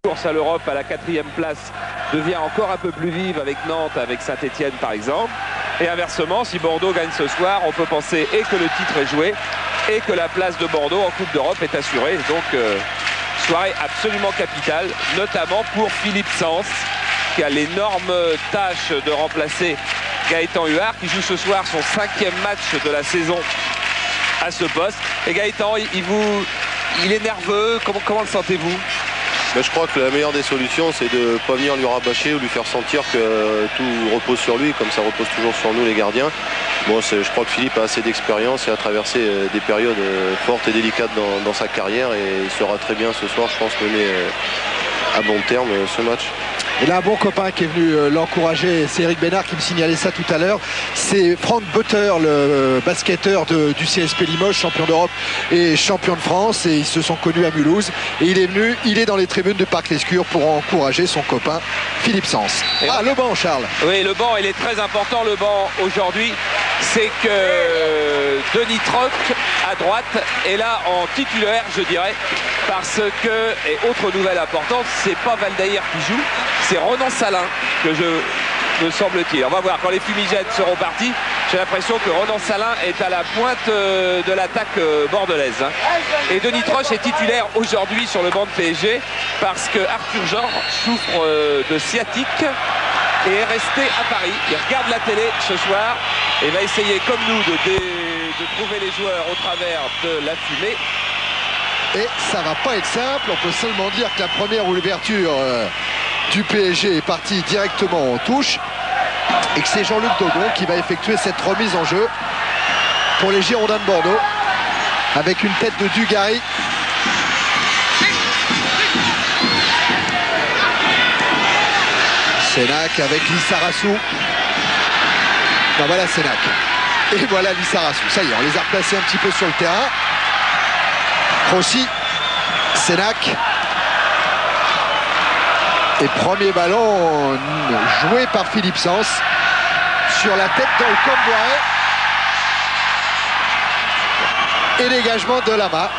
course à l'Europe à la 4e place devient encore un peu plus vive avec Nantes, avec Saint-Etienne par exemple. Et inversement, si Bordeaux gagne ce soir, on peut penser et que le titre est joué et que la place de Bordeaux en Coupe d'Europe est assurée. Donc soirée absolument capitale, notamment pour Philippe Sens, qui a l'énorme tâche de remplacer Gaëtan Huard, qui joue ce soir son 5e match de la saison à ce poste. Et Gaëtan, il est nerveux, comment le sentez-vous? Je crois que la meilleure des solutions, c'est de ne pas venir lui rabâcher ou lui faire sentir que tout repose sur lui, comme ça repose toujours sur nous les gardiens. Bon, je crois que Philippe a assez d'expérience et a traversé des périodes fortes et délicates dans sa carrière, et il sera très bien ce soir, je pense, mener à bon terme ce match. Et là, un bon copain qui est venu l'encourager, c'est Eric Bénard qui me signalait ça tout à l'heure. C'est Franck Butter, le basketteur du CSP Limoges, champion d'Europe et champion de France. Et ils se sont connus à Mulhouse. Et il est venu, il est dans les tribunes de Parc-Lescure pour encourager son copain Philippe Sens. Le banc, Charles. Oui, le banc, il est très important, le banc aujourd'hui. C'est que Denis Troc à droite est là en titulaire, je dirais, parce que, et autre nouvelle importante, c'est pas Valdaïr qui joue, c'est Ronan Salin que me semble-t-il. On va voir, quand les fumigènes seront partis, j'ai l'impression que Ronan Salin est à la pointe de l'attaque bordelaise. Et Denis Troch est titulaire aujourd'hui sur le banc de PSG parce que Arthur Jean souffre de sciatique et est resté à Paris. Il regarde la télé ce soir et va essayer, comme nous, de trouver les joueurs au travers de la fumée. Et ça va pas être simple. On peut seulement dire que la première ouverture du PSG est partie directement en touche et que c'est Jean-Luc Dogon qui va effectuer cette remise en jeu pour les Girondins de Bordeaux avec une tête de Dugarry. Sénac avec Lissarassou. Ben voilà Sénac. Et voilà Lissarassou. Ça y est, on les a replacés un petit peu sur le terrain. Rossi, Sénac. Et premier ballon joué par Philippe Sens sur la tête d'Olcom Boiré. Et dégagement de Lama.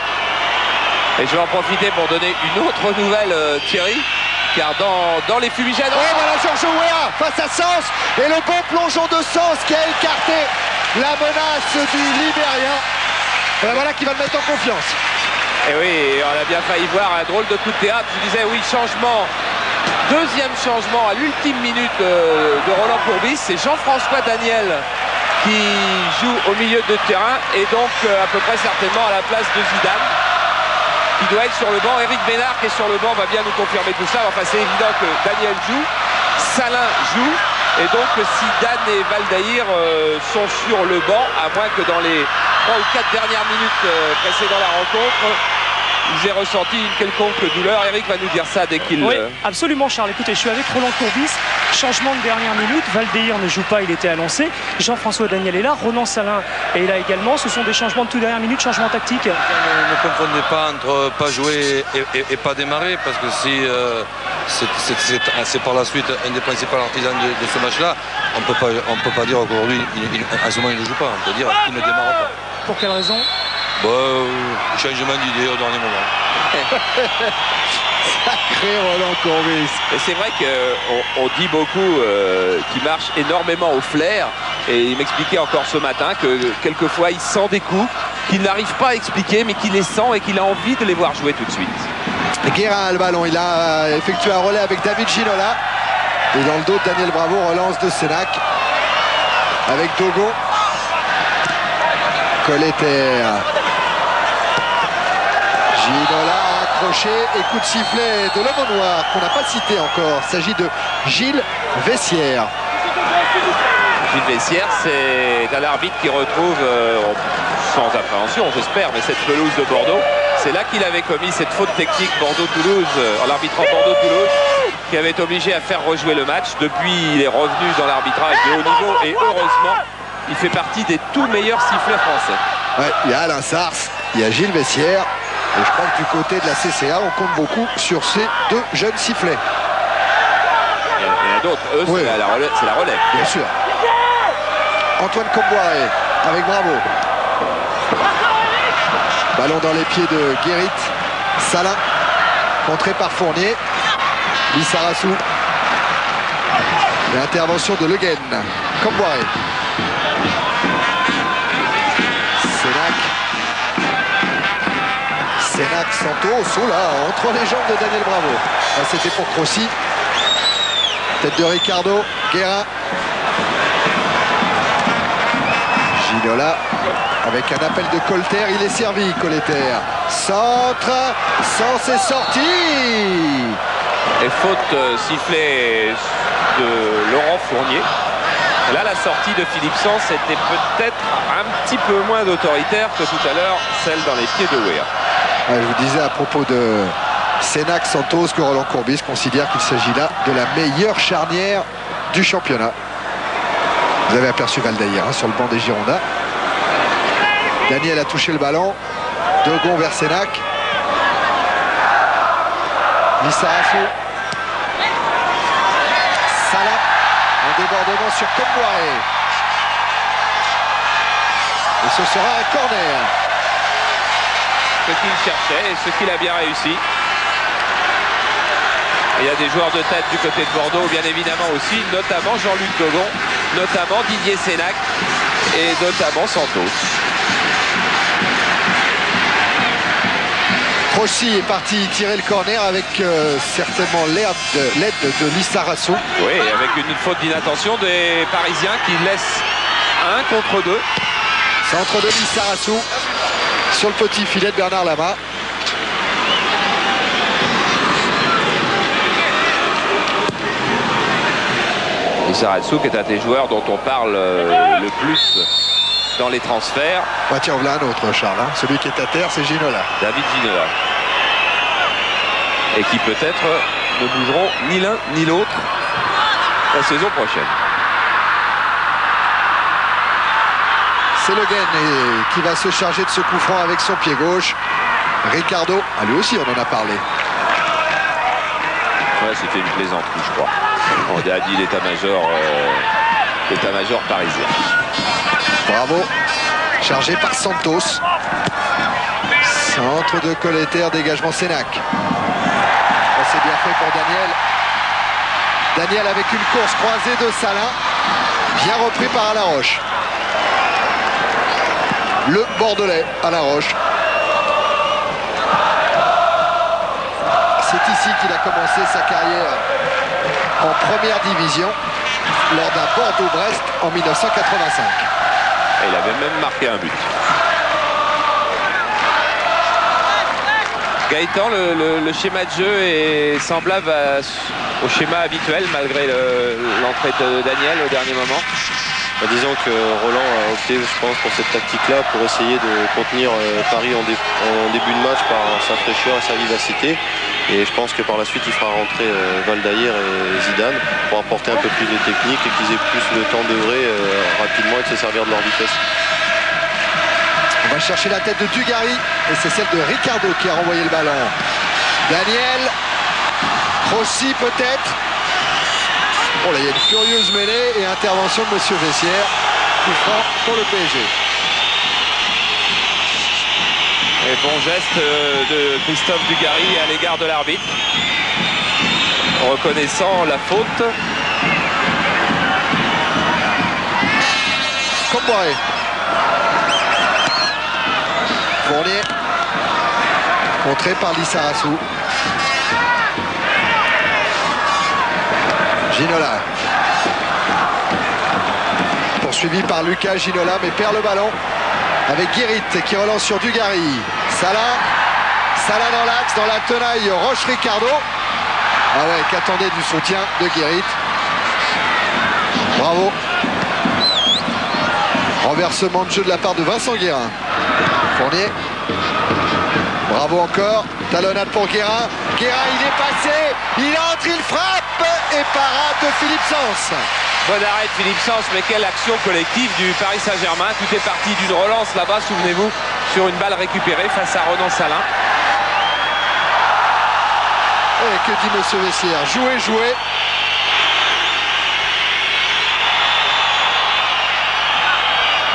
Et je vais en profiter pour donner une autre nouvelle, Thierry. Car dans les fumigènes... Et voilà Georges Weah face à Sens. Et le bon plongeon de Sens qui a écarté la menace du Libérien. Et voilà qui va le mettre en confiance. Et oui, on a bien failli voir un drôle de coup de théâtre. Je disais oui, changement. Deuxième changement à l'ultime minute de Roland Courbis. C'est Jean-François Daniel qui joue au milieu de terrain. Et donc à peu près certainement à la place de Zidane, qui doit être sur le banc. Eric Bénard qui est sur le banc va bien nous confirmer tout ça. Enfin, c'est évident que Daniel joue, Salin joue. Et donc si Dan et Valdaïr sont sur le banc, à moins que dans les 3 ou 4 dernières minutes précédant la rencontre, ils aient ressenti une quelconque douleur. Eric va nous dire ça dès qu'il... Oui, absolument Charles. Écoutez, je suis avec Roland Courbis. Changement de dernière minute. Valdaïr ne joue pas, il était annoncé. Jean-François Daniel est là. Ronan Salin est là également. Ce sont des changements de toute dernière minute, changement tactique. Ne confondez pas entre pas jouer et pas démarrer, parce que si c'est par la suite un des principaux artisans de ce match-là, on peut pas dire qu'aujourd'hui, à ce moment, il ne joue pas. On peut dire qu'il ne démarre pas. Pour quelle raison? Changement d'idée au dernier moment. Sacré Roland Courbis. Et c'est vrai qu'on dit beaucoup qu'il marche énormément au flair. Et il m'expliquait encore ce matin que quelquefois il sent des coups qu'il n'arrive pas à expliquer, mais qu'il les sent et qu'il a envie de les voir jouer tout de suite. Guérin a le ballon. Il a effectué un relais avec David Ginola. Et dans le dos de Daniel Bravo, relance de Sénac avec Dogon. Colleter. Ginola accroché et coup de sifflet de l'homme au noir qu'on n'a pas cité encore. Il s'agit de Gilles Vessière. Gilles Vessière, c'est un arbitre qui retrouve, sans appréhension j'espère, mais cette pelouse de Bordeaux. C'est là qu'il avait commis cette faute technique Bordeaux-Toulouse, en l'arbitrant Bordeaux-Toulouse, qui avait été obligé à faire rejouer le match. Depuis, il est revenu dans l'arbitrage de haut niveau et heureusement, il fait partie des tout meilleurs sifflets français. Ouais, il y a Alain Sars, il y a Gilles Vessière. Et je crois que du côté de la CCA, on compte beaucoup sur ces deux jeunes sifflets. Il y en a d'autres. Eux, oui. C'est la relève. Bien sûr. Antoine Comboiré avec Bravo. Ballon dans les pieds de Guérit. Salin, contré par Fournier. Lissarassou. Et intervention de Le Guen. Comboiré. Sénac, Santos, oh là, entre les jambes de Daniel Bravo. Là, c'était pour Crossi. Tête de Ricardo, Guérin. Ginola avec un appel de Colter, il est servi, Colter. Centre, Sens est sorti. Et faute sifflée de Laurent Fournier. Là, la sortie de Philippe Sens était peut-être un petit peu moins d'autoritaire que tout à l'heure, celle dans les pieds de Weah. Je vous disais à propos de Sénac Santos que Roland Courbis considère qu'il s'agit là de la meilleure charnière du championnat. Vous avez aperçu Valdaïr sur le banc des Girondins. Daniel a touché le ballon. Dogon vers Sénac. Lissarassou. Salah. Un débordement sur Comboiré. Et ce sera un corner. Ce qu'il cherchait et ce qu'il a bien réussi. Et il y a des joueurs de tête du côté de Bordeaux, bien évidemment aussi, notamment Jean-Luc Dogon, notamment Didier Sénac et notamment Santos. Crossi est parti tirer le corner avec certainement l'aide de Lissarassou. Oui, avec une faute d'inattention des Parisiens qui laissent 1 contre 2. Centre de Lissarassou sur le petit filet de Bernard Lama. Lissarassou qui est un des joueurs dont on parle le plus dans les transferts. Bah tiens, voilà un autre, Charles. Hein. Celui qui est à terre, c'est Ginola. David Ginola. Et qui peut-être ne bougeront ni l'un ni l'autre la saison prochaine. C'est Le Guen qui va se charger de ce coup franc avec son pied gauche. Ricardo, ah, lui aussi on en a parlé. Ouais, c'était une plaisanterie, je crois. On a dit l'état-major parisien. Bravo. Chargé par Santos. Centre de Colleter, dégagement Sénac. Oh, c'est bien fait pour Daniel. Daniel avec une course croisée de Salin. Bien repris par Alaroche. Le Bordelais, Alaroche. C'est ici qu'il a commencé sa carrière en première division lors d'un Bordeaux-Brest en 1985. Et il avait même marqué un but. Gaëtan, le schéma de jeu est semblable au schéma habituel malgré l'entrée de Daniel au dernier moment. Disons que Roland a opté, je pense, pour cette tactique-là pour essayer de contenir Paris en début de match par sa fraîcheur et sa vivacité. Et je pense que par la suite, il fera rentrer Valdaïr et Zidane pour apporter un peu plus de technique et qu'ils aient plus le temps d'œuvrer rapidement et de se servir de leur vitesse. On va chercher la tête de Dugarry et c'est celle de Ricardo qui a renvoyé le ballon. Daniel, Rossi peut-être. Oh là, il y a une furieuse mêlée et intervention de Monsieur Vessière. Coup franc pour le PSG. Et bon geste de Christophe Dugarry à l'égard de l'arbitre, reconnaissant la faute. Comboiré. Fournier. Contré par Lissarassou. Ginola. Poursuivi par Lucas Ginola, mais perd le ballon avec Guérit qui relance sur Dugarry. Salah dans l'axe, dans la tenaille, Roche Ricardo. Ah ouais, qu'attendait du soutien de Guérit. Bravo. Renversement de jeu de la part de Vincent Guérin. Fournier. Bravo encore. Talonnade pour Guérin. Guérin, il est passé. Il entre, il frappe. Et parade de Philippe Sens. Bon arrêt de Philippe Sens, mais quelle action collective du Paris Saint-Germain. Tout est parti d'une relance là-bas, souvenez-vous, sur une balle récupérée face à Renan Salin. Et que dit Monsieur Vessière? Jouer, jouer.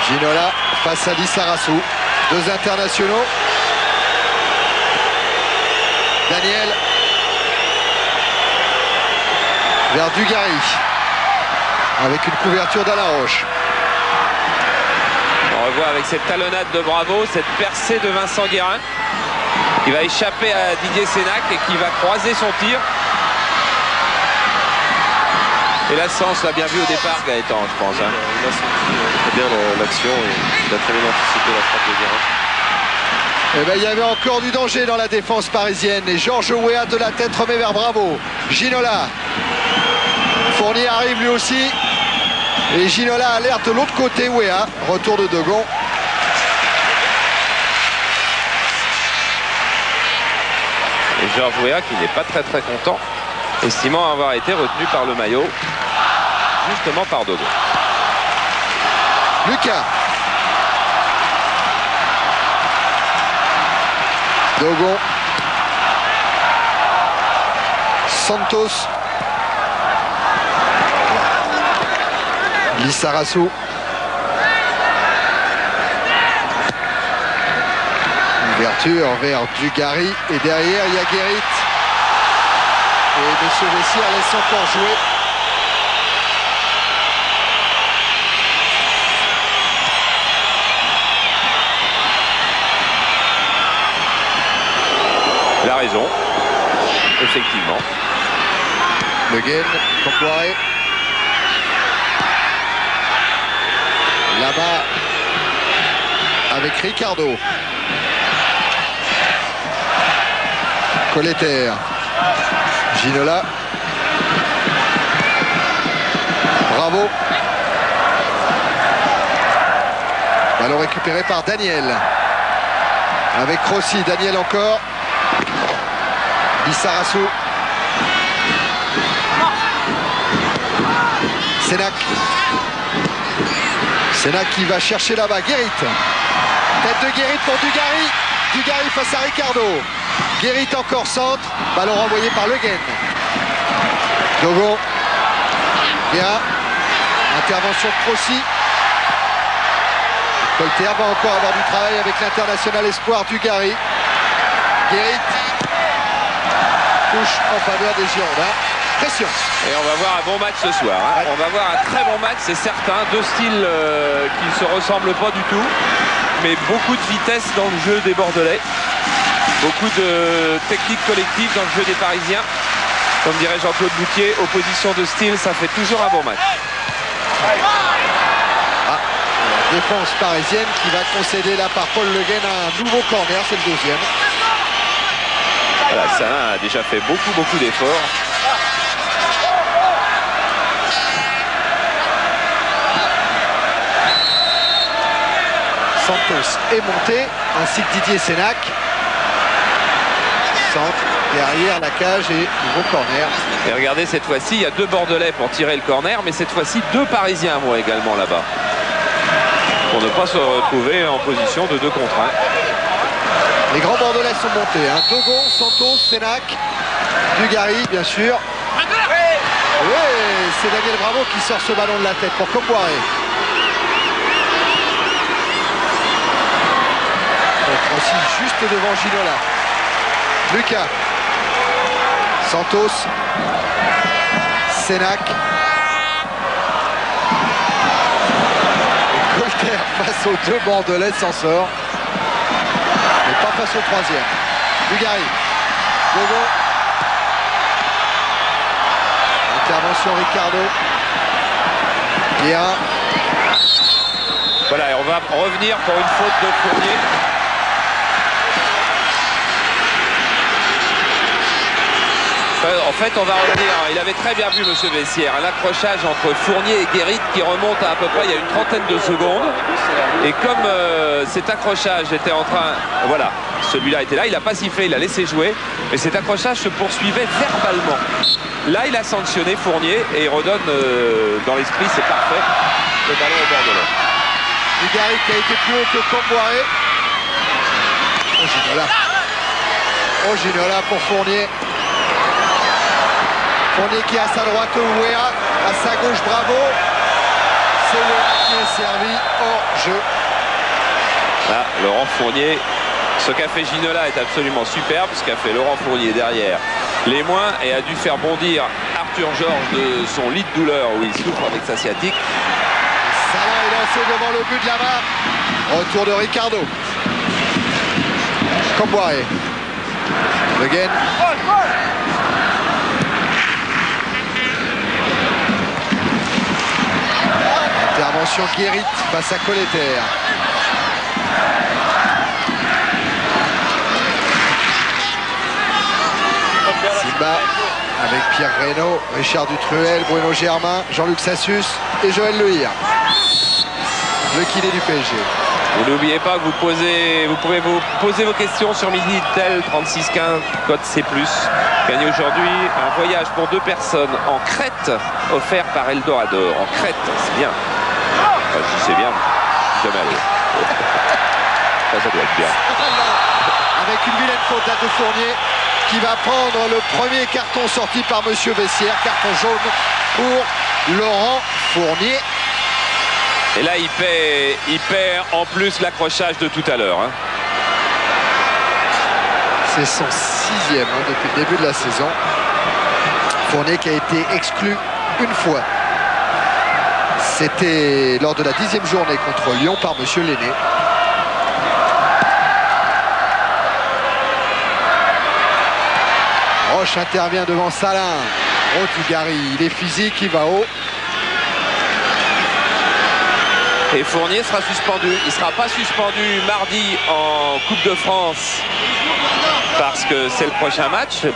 Ginola face à Lissarassou. Deux internationaux. Daniel. vers Dugarry. Avec une couverture d'Alain Roche. On revoit avec cette talonnade de Bravo, cette percée de Vincent Guérin qui va échapper à Didier Sénac et qui va croiser son tir. Et là, Sens l'a bien vu au départ, Gaëtan, je pense. Hein. Il a senti très bien l'action et il a très bien anticipé la frappe de Guérin. Eh ben, il y avait encore du danger dans la défense parisienne. Et Georges Weah de la tête remet vers Bravo. Ginola. Fournier arrive lui aussi. Et Ginola alerte de l'autre côté. Weah. Retour de Degon. Et Georges Weah qui n'est pas très content, estimant avoir été retenu par le maillot, justement par Degon. Lucas. Dogon. Santos. Lissarassou. Ouverture vers Dugarry. Et derrière, il y a Guérit. Et M. Vessière laisse encore jouer. Il a raison, effectivement. Le Guen, Comboiré. Là-bas, avec Ricardo. Colletter. Ginola. Bravo. Ballon récupéré par Daniel. Avec Rossi, Daniel encore. Lissarassou. Sénac. Sénac qui va chercher là-bas. Guérit. Tête de Guérit pour Dugarry. Dugarry face à Ricardo. Guérit encore centre. Ballon renvoyé par Le Guen. Dogon. Bien. Intervention de Crossi. Colter va encore avoir du travail avec l'international espoir Dugarry. Guérit. Touche en faveur des Girondins. Pression. Et on va voir un bon match ce soir. Hein. On va voir un très bon match, c'est certain. Deux styles qui ne se ressemblent pas du tout. Mais beaucoup de vitesse dans le jeu des Bordelais. Beaucoup de technique collective dans le jeu des Parisiens. Comme dirait Jean-Claude Boutier, opposition de style, ça fait toujours un bon match. Ah, la défense parisienne qui va concéder là par Paul Le Guen un nouveau corner, c'est le deuxième. Voilà, Salin a déjà fait beaucoup d'efforts. Santos est monté, ainsi que Didier Sénac. Centre, derrière la cage et nouveau corner. Et regardez, cette fois-ci, il y a deux Bordelais pour tirer le corner, mais cette fois-ci, deux Parisiens, moi également, là-bas. Pour ne pas se retrouver en position de 2 contre 1. Les grands Bordelais sont montés. Hein. Dogon, Santos, Sénac, Dugarry, bien sûr. Oui, c'est Daniel Bravo qui sort ce ballon de la tête pour Comboiré. Aussi juste devant Ginola. Lucas. Santos. Sénac. Colter face aux deux Bordelais s'en sort. Mais pas face au troisième. Dugarry. Dogon. Intervention Ricardo. Bien. Voilà, et on va revenir pour une faute de Fournier. En fait, on va revenir. Il avait très bien vu M. Vessière. L'accrochage entre Fournier et Guérit qui remonte à peu près il y a une trentaine de secondes. Et comme cet accrochage était en train... Voilà, celui-là était là. Il n'a pas sifflé, il a laissé jouer. Mais cet accrochage se poursuivait verbalement. Là, il a sanctionné Fournier et il redonne dans l'esprit, c'est parfait, le ballon au Bordelais. Dugarry qui a été plus haut que Comboiré. Oh, Ginola. Oh, Ginola pour Fournier. Fournier qui est à sa droite, Weah, à sa gauche, Bravo. C'est Weah qui est servi hors jeu. Là, Laurent Fournier, ce qu'a fait Ginola est absolument superbe. Ce qu'a fait Laurent Fournier derrière les moins et a dû faire bondir Arthur Georges de son lit de douleur où il souffre avec sa sciatique. Salah est lancé devant le but de là-bas. Retour de Ricardo. Comboiré. Le gain. Intervention Guérit face à Colleter. Simba avec Pierre Reynaud, Richard Dutruel, Bruno Germain, Jean-Luc Sassus et Joël Lehir. Le kiné du PSG. Vous n'oubliez pas que vous pouvez vous poser vos questions sur Minitel 3615 code C+. Gagnez aujourd'hui un voyage pour 2 personnes en Crète offert par Eldorado. En Crète, c'est bien. Enfin, je sais bien, jamais allé. Ça doit être bien. Avec une vilaine faute là de Fournier qui va prendre le premier carton sorti par Monsieur Vessière. Carton jaune pour Laurent Fournier. Et là, il perd en plus l'accrochage de tout à l'heure. Hein. C'est son 6e depuis le début de la saison. Fournier qui a été exclu une fois. C'était lors de la 10e journée contre Lyon par Monsieur Lenné. Roche intervient devant Salin. Oh, Dugarry, il est physique, il va haut. Et Fournier sera suspendu. Il ne sera pas suspendu mardi en Coupe de France parce que c'est le prochain match. Le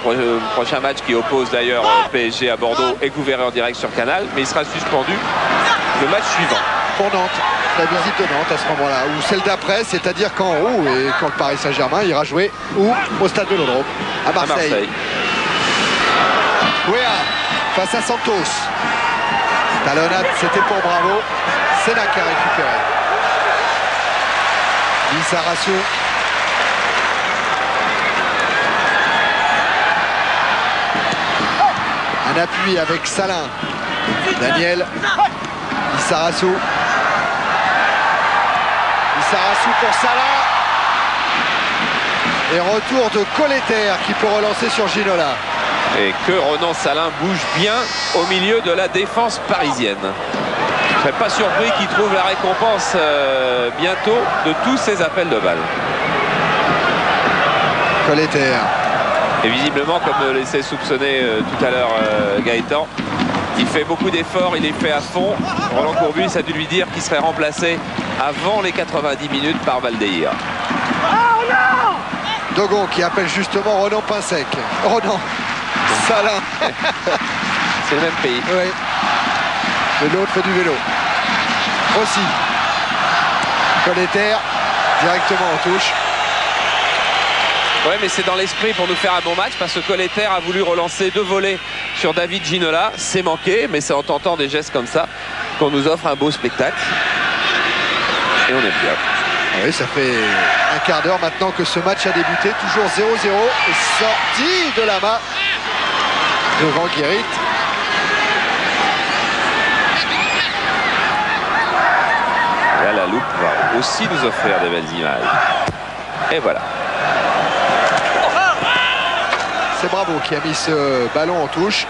prochain match qui oppose d'ailleurs PSG à Bordeaux et que vous verrez en direct sur Canal. Mais il sera suspendu le match suivant. Pour Nantes, la visite de Nantes à ce moment-là. Ou celle d'après, c'est-à-dire quand le Paris Saint-Germain ira jouer au Stade Vélodrome à Marseille. Ouéa face à Santos. Talonnade, c'était pour Bravo. Sénac a récupéré. Lissarassou. Un appui avec Salin. Daniel. Lissarassou. Lissarassou pour Salin. Et retour de Colleter qui peut relancer sur Ginola. Et que Ronan Salin bouge bien au milieu de la défense parisienne. Je ne serais pas surpris qu'il trouve la récompense bientôt de tous ses appels de balles. Colleter. Et visiblement, comme le laissait soupçonner tout à l'heure Gaëtan, il fait beaucoup d'efforts, il les fait à fond. Roland Courbis a dû lui dire qu'il serait remplacé avant les 90 minutes par Valdeir. Dogon qui appelle justement Ronan Pinsec. Ronan Salin. C'est le même pays. Oui. Et l'autre fait du vélo. Aussi. Colleter directement en touche. Ouais, mais c'est dans l'esprit pour nous faire un bon match parce que Colleter a voulu relancer 2 volets sur David Ginola. C'est manqué, mais c'est en tentant des gestes comme ça qu'on nous offre un beau spectacle. Et on aime bien. Oui, ça fait un quart d'heure maintenant que ce match a débuté. Toujours 0-0. Et sorti de la main devant Guérit. Là, la loupe va aussi nous offrir de belles images. Et voilà. C'est Bravo qui a mis ce ballon en touche.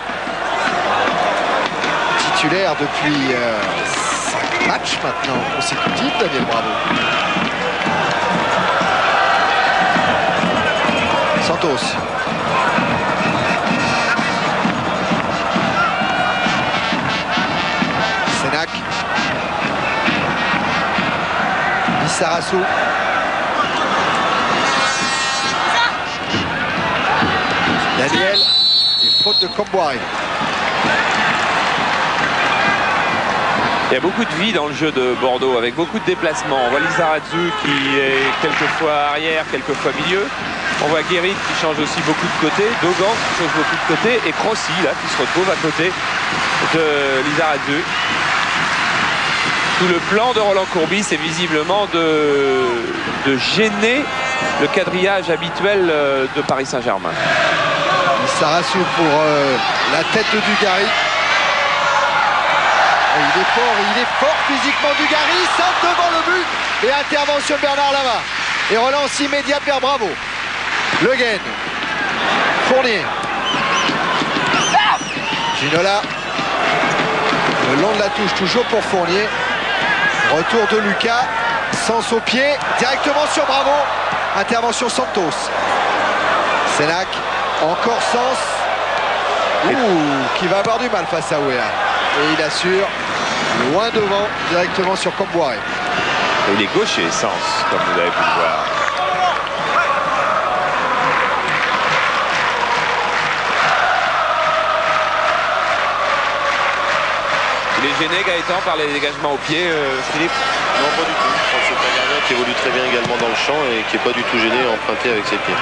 Titulaire depuis 5 matchs maintenant consécutifs, Daniel Bravo. Santos. Sénac. Lissarassou. Daniel. Et faute de Comboiré. Il y a beaucoup de vie dans le jeu de Bordeaux avec beaucoup de déplacements. On voit Lizarazu qui est quelquefois arrière, quelquefois milieu. On voit Guérit qui change aussi beaucoup de côté, Dogan qui change beaucoup de côté et Crossi là qui se retrouve à côté de Lizarazu. Tout le plan de Roland Courbis c'est visiblement de gêner le quadrillage habituel de Paris Saint-Germain. Lissarassou pour la tête de Dugarry. Il est fort physiquement Dugarry, saute devant le but et intervention de Bernard Lama. Et relance immédiate vers Bravo. Le Guen. Fournier. Ginola. Le long de la touche, toujours pour Fournier. Retour de Lucas. Sens au pied, directement sur Bravo. Intervention Santos. Sénac, encore Sens. Qui va avoir du mal face à Ouéa. Et il assure, loin devant, directement sur Comboiré. Il est gaucher, Sens, comme vous avez pu le voir. Il est gêné, Gaëtan, par les dégagements au pied, Philippe? Non, pas du tout. Je crois que c'est un gardien qui évolue très bien également dans le champ et qui n'est pas du tout gêné à emprunter avec ses pieds.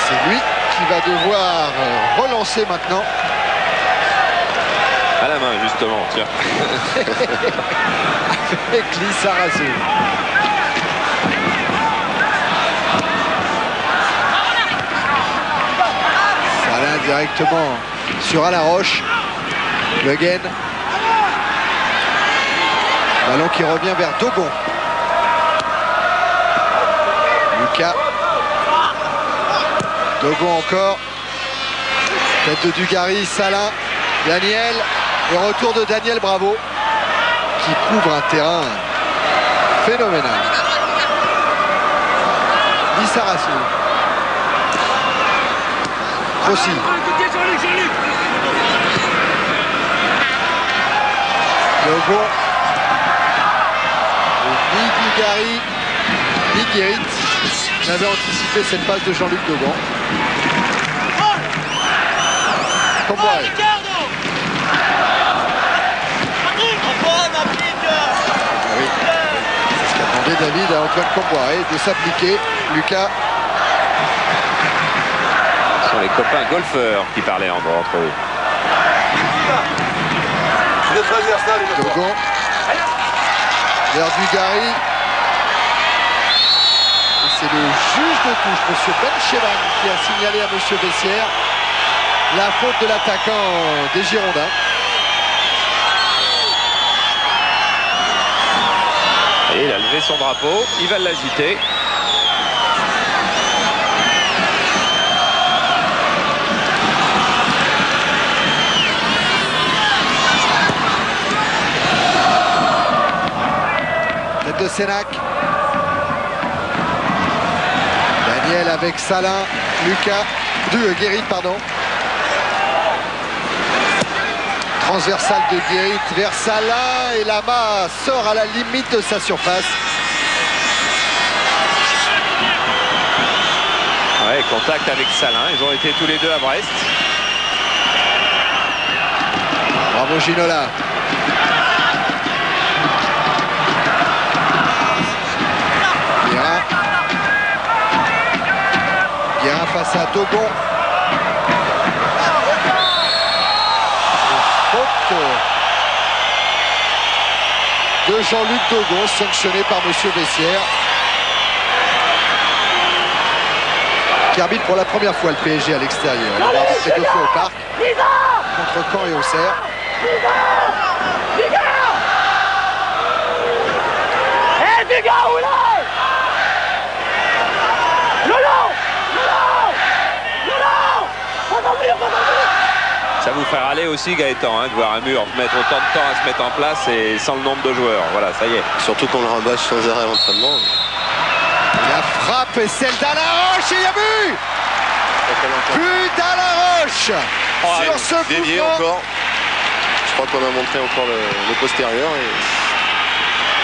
C'est lui qui va devoir relancer maintenant. À la main, justement, tiens. Avec Lissarazu. Salin directement sur Alaroche. Le gain. Ballon qui revient vers Dogon. Lucas. Dogon encore. Tête de Dugarry, Salin, Daniel. Et retour de Daniel Bravo qui couvre un terrain phénoménal. Lissarazu. Aussi. Dogon. Ni Dugarry, ni Guérit n'avait anticipé cette passe de Jean-Luc Dogon. Comboiré. Oui. C'est ce qu'a demandé David à Antoine Comboiré de s'appliquer. Lucas. Ce sont les copains golfeurs qui parlaient entre eux. Dogon. Vers Dugarry. C'est le juge de touche, M. Benchevan, qui a signalé à M. Bessières la faute de l'attaquant des Girondins. Et il a levé son drapeau, il va l'agiter. Tête de Sénac. Daniel avec Salin, Lucas, Guérit, pardon. Transversale de Guérit vers Salin et Lama sort à la limite de sa surface. Ouais, contact avec Salin, ils ont été tous les deux à Brest. Bravo Ginola. Guérin face à Dogon. Faute de Jean-Luc Dogon, sanctionné par M. Bessières. Qui arbitre pour la première fois le PSG à l'extérieur. Il va arbitrer 2 fois au parc. Contre Caen et Auxerre. Ça vous ferait râler aussi, Gaëtan, hein, de voir un mur mettre autant de temps à se mettre en place et sans le nombre de joueurs. Voilà, ça y est. Surtout qu'on le rabâche sans arrêt à l'entraînement. La frappe est celle d'Alaroche et il y a but. But d'Alaroche sur ce dévié mouvement. encore. Je crois qu'on a montré encore le postérieur.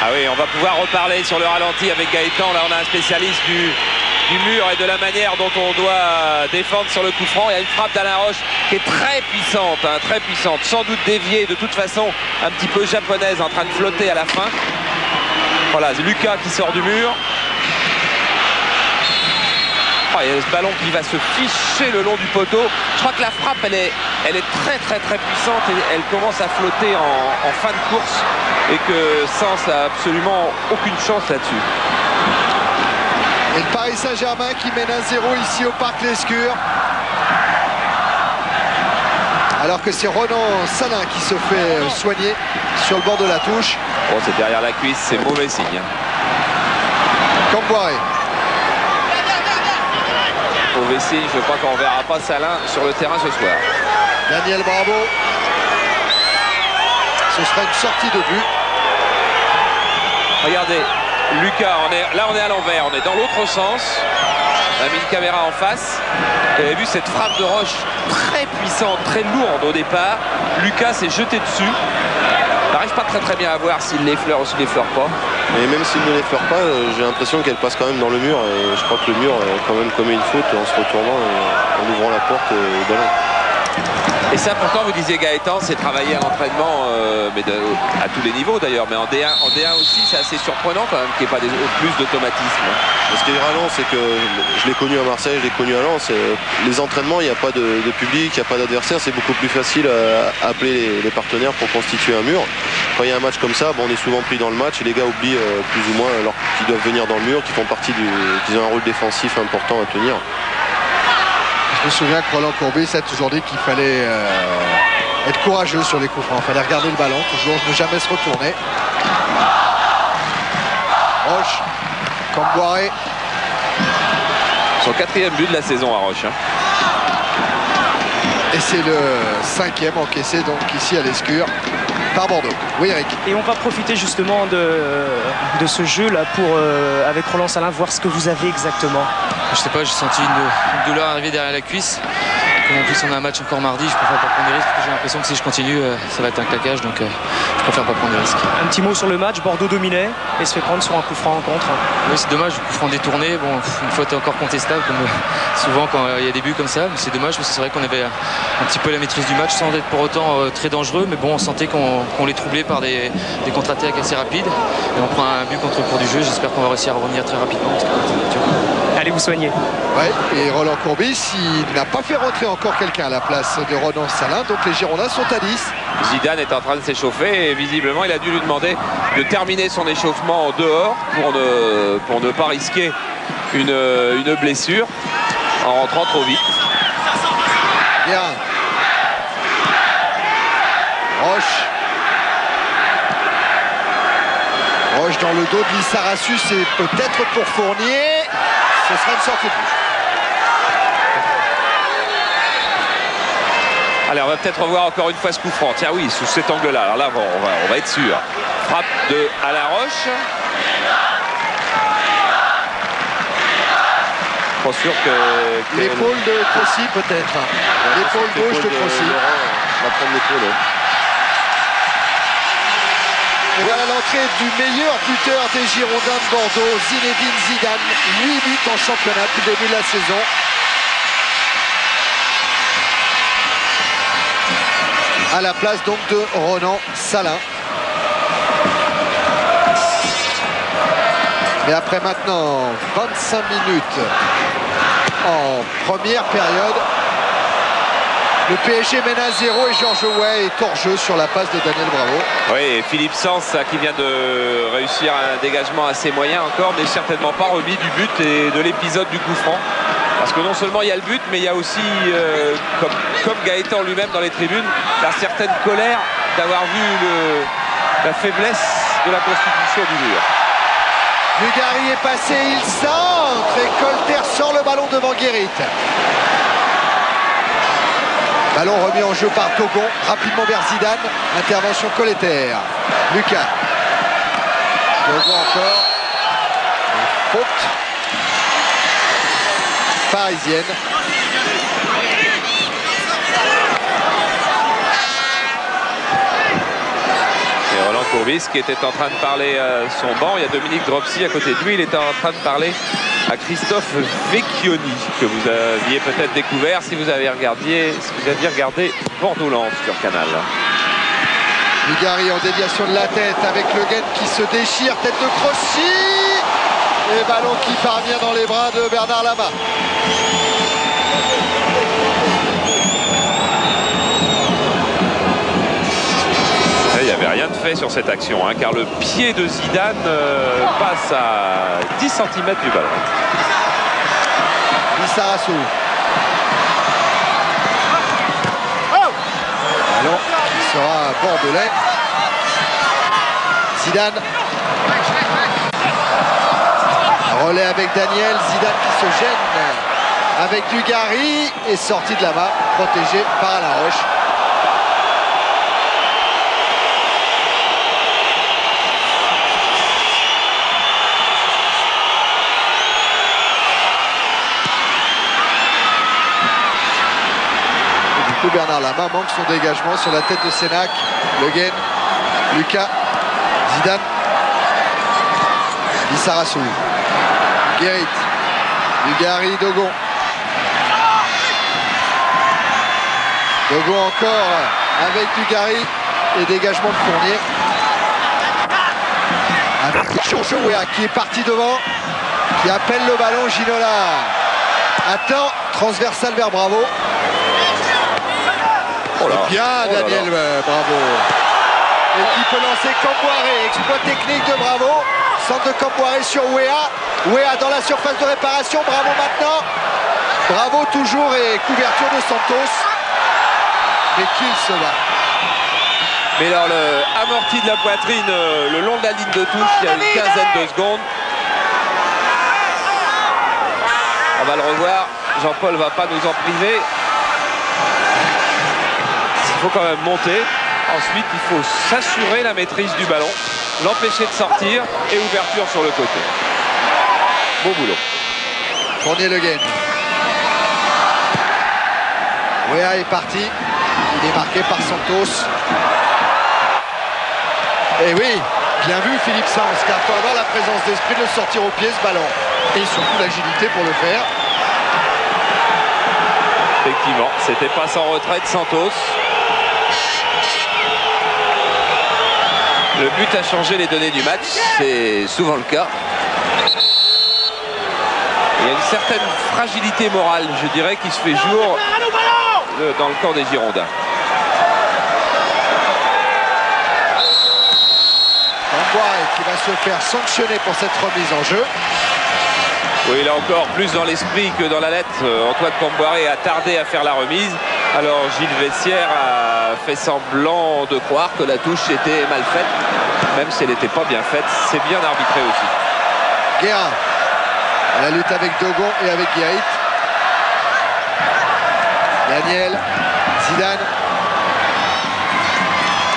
Ah oui, on va pouvoir reparler sur le ralenti avec Gaëtan. Là, on a un spécialiste du mur et de la manière dont on doit défendre sur le coup franc. Il y a une frappe d'Alain Roche qui est très puissante, hein, très puissante. Sans doute déviée, de toute façon, un petit peu japonaise, en train de flotter à la fin. Voilà, c'est Lucas qui sort du mur. Oh, il y a ce ballon qui va se ficher le long du poteau. Je crois que la frappe, elle est très puissante et elle commence à flotter en fin de course et que Sens n'a absolument aucune chance là-dessus. Et le Paris Saint-Germain qui mène 1-0 ici au Parc Lescure. Alors que c'est Ronan Salin qui se fait soigner sur le bord de la touche. Bon, c'est derrière la cuisse, c'est mauvais signe. Comboiré. mauvais signe. Je crois qu'on ne verra pas Salin sur le terrain ce soir. Daniel Bravo. Ce sera une sortie de but. Regardez, Lucas, là on est à l'envers, on est dans l'autre sens. On a mis une caméra en face. Vous avez vu cette frappe de Roche très puissante, très lourde au départ. Lucas s'est jeté dessus. Il n'arrive pas très bien à voir s'il l'effleure ou s'il l'effleure pas. Mais même s'il ne l'effleure pas, j'ai l'impression qu'elle passe quand même dans le mur. Et je crois que le mur quand même commet une faute en se retournant et en ouvrant la porte au ballon. Et ça, pourtant, vous disiez Gaëtan, c'est travailler à l'entraînement, à tous les niveaux d'ailleurs, mais en D1 aussi, c'est assez surprenant quand même qu'il n'y ait pas plus d'automatisme. Ce qui est ralent, c'est que je l'ai connu à Marseille, je l'ai connu à Lens. Les entraînements, il n'y a pas de public, il n'y a pas d'adversaire, c'est beaucoup plus facile à appeler les partenaires pour constituer un mur. Quand il y a un match comme ça, bon, on est souvent pris dans le match et les gars oublient plus ou moins qu'ils doivent venir dans le mur, qu'ils font partie qu'ils ont un rôle défensif important à tenir. Je me souviens que Roland Courbis a toujours dit qu'il fallait être courageux sur les coups francs. Il fallait regarder le ballon, toujours ne jamais se retourner. Roche, Camboiré. Son 4e but de la saison à Roche. Et c'est le 5e encaissé donc ici à l'Escure par Bordeaux. Oui, Eric. Et on va profiter justement de ce jeu là pour avec Roland Salin voir ce que vous avez exactement. Je sais pas, j'ai senti une douleur arriver derrière la cuisse. Comme en plus on a un match encore mardi, je préfère pas prendre des risques parce que j'ai l'impression que si je continue, ça va être un claquage, donc je préfère pas prendre des risques. Un petit mot sur le match, Bordeaux dominait et se fait prendre sur un coup franc en contre. Oui, c'est dommage, le coup franc détourné, bon, une faute encore contestable comme souvent quand il y a des buts comme ça, mais c'est dommage parce que c'est vrai qu'on avait un petit peu la maîtrise du match sans être pour autant très dangereux, mais bon, on sentait qu'on les troublait par des contre-attaques assez rapides et on prend un but contre le cours du jeu, j'espère qu'on va réussir à revenir très rapidement. Allez vous soigner. Ouais, et Roland Courbis, il n'a pas fait rentrer encore quelqu'un à la place de Roland Salin, donc les Girondins sont à 10. Zidane est en train de s'échauffer et visiblement il a dû lui demander de terminer son échauffement dehors pour ne pas risquer une blessure en rentrant trop vite. Bien. Roche. Roche dans le dos de Lissarasu, c'est peut-être pour Fournier. Ce sera une sortie de but. Allez, on va peut-être revoir encore une fois ce coup franc. Tiens, oui, sous cet angle-là. Alors là, on va être sûr. Frappe de Alaroche. Pas sûr que... L'épaule de Crossi, peut-être. L'épaule gauche de Crossi. On va prendre l'épaule. Et voilà l'entrée du meilleur buteur des Girondins de Bordeaux, Zinedine Zidane. 8 buts en championnat depuis le début de la saison. À la place donc de Roland Salin. Mais après maintenant 25 minutes en première période, le PSG mène à 0 et Georges Way est hors jeu sur la passe de Daniel Bravo. Oui, et Philippe Sens qui vient de réussir un dégagement assez moyen encore, n'est certainement pas remis du but et de l'épisode du coup franc. Parce que non seulement il y a le but, mais il y a aussi, comme Gaëtan lui-même dans les tribunes, la certaine colère d'avoir vu la faiblesse de la constitution du mur. Dugarry est passé, il centre et Colter sort le ballon devant Guérit. Ballon remis en jeu par Togon, rapidement vers Zidane, intervention Colter. Lucas. Togon encore. Et faute parisienne. Et Roland Courbis qui était en train de parler à son banc. Il y a Dominique Dropsy à côté de lui. Il était en train de parler à Christophe Vecchioni, que vous aviez peut-être découvert si vous aviez regardé Bordeaux-Lens sur Canal. Dugarry en déviation de la tête avec Le Guen qui se déchire, tête de Crossi. Et ballon qui parvient dans les bras de Bernard Lama. Il n'y avait rien de fait sur cette action, car le pied de Zidane passe à 10 cm du ballon. Lissarasu. Ballon qui sera bordelais. Zidane. Relais avec Daniel. Zidane qui se gêne avec Dugarry et sortie de la main, protégé par Alain Roche. Et du coup, Bernard Lama manque son dégagement sur la tête de Sénac. Le Guen, Lucas, Zidane, Lissarassou, Guérit, Dugarry, Dogon. Dogon encore avec Dugarry et dégagement de Fournier. Avec Chouchouéa qui est parti devant, qui appelle le ballon. Ginola attend, transversal vers Bravo. Oh là, Bien oh là Daniel, là. Bravo. Et qui peut lancer Camboiré, exploit technique de Bravo. Centre de Camboiré sur Ouéa. Ouéa dans la surface de réparation, Bravo maintenant. Bravo toujours et couverture de Santos. Mais qu'il se bat. Mais alors le amorti de la poitrine le long de la ligne de touche, il y a une quinzaine de secondes. On va le revoir. Jean-Paul va pas nous en priver. Il faut quand même monter. Ensuite, il faut s'assurer la maîtrise du ballon, l'empêcher de sortir et ouverture sur le côté. Beau boulot. Fournier Le Guen. Ouéa est parti. Il est marqué par Santos. Et oui, bien vu Philippe Sanz, car il faut avoir la présence d'esprit de le sortir au pied ce ballon. Et surtout l'agilité pour le faire. Effectivement, c'était pas sans retrait de Santos. Le but a changé les données du match, c'est souvent le cas. Il y a une certaine fragilité morale, je dirais, qui se fait jour dans le camp des Girondins. Camboiré qui va se faire sanctionner pour cette remise en jeu. Oui, là encore, plus dans l'esprit que dans la lettre, Antoine Camboiré a tardé à faire la remise. Alors Gilles Vessière a fait semblant de croire que la touche était mal faite, même si elle n'était pas bien faite. C'est bien arbitré aussi. Guérin, la lutte avec Dogon et avec Guérit. Daniel, Zidane.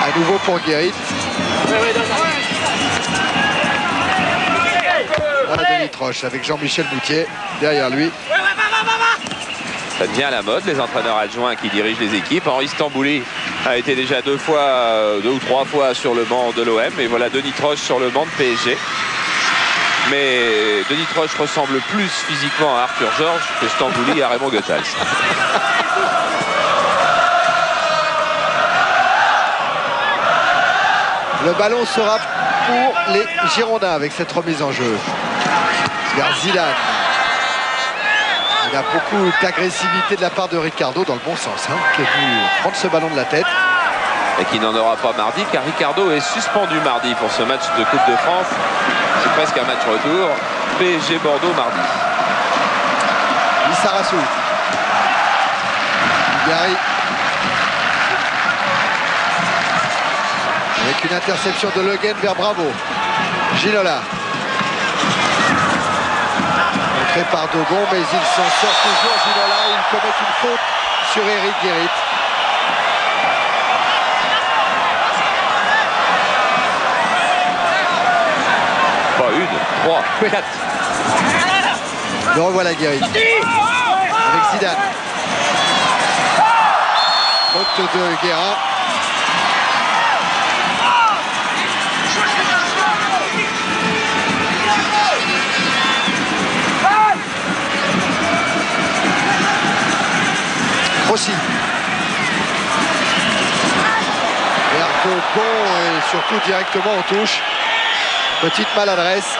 À nouveau pour Guérit. Voilà Denis Troche avec Jean-Michel Moutier derrière lui. Ça devient à la mode, les entraîneurs adjoints qui dirigent les équipes. Henri Stambouli a été déjà deux ou trois fois sur le banc de l'OM. Et voilà Denis Troche sur le banc de PSG. Mais Denis Troche ressemble plus physiquement à Arthur Georges que Stambouli à Raymond Goethals. Le ballon sera pour les Girondins avec cette remise en jeu. Vers Zidane. Il y a beaucoup d'agressivité de la part de Ricardo dans le bon sens, hein, qui est venu prendre ce ballon de la tête. Et qui n'en aura pas mardi, car Ricardo est suspendu mardi pour ce match de Coupe de France. C'est presque un match retour. PSG Bordeaux mardi. Lissarassou. Dugarry. Avec une interception de Le Guen vers Bravo. Ginola. Montré par Dogon, mais il s'en sort toujours. Ginola, il commet une faute sur Eric Guérit. Pas une, trois, quatre. Le revoilà Guérit. Avec Zidane. Faute de Guérin. Aussi. Vers Dogon et surtout directement en touche. Petite maladresse.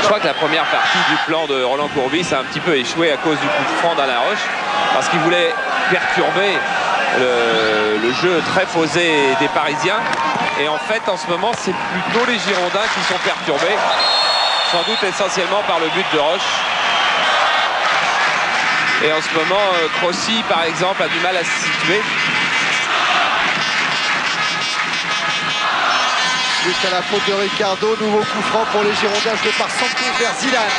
Je crois que la première partie du plan de Roland Courbis a un petit peu échoué à cause du coup de franc d'Alain Roche, parce qu'il voulait perturber le jeu très posé des Parisiens. Et en fait, en ce moment, c'est plutôt les Girondins qui sont perturbés, sans doute essentiellement par le but de Roche. Et en ce moment, Crossi, par exemple, a du mal à se situer. jusqu'à la faute de Ricardo. Nouveau coup franc pour les Girondins, joué par Santos vers Zidane.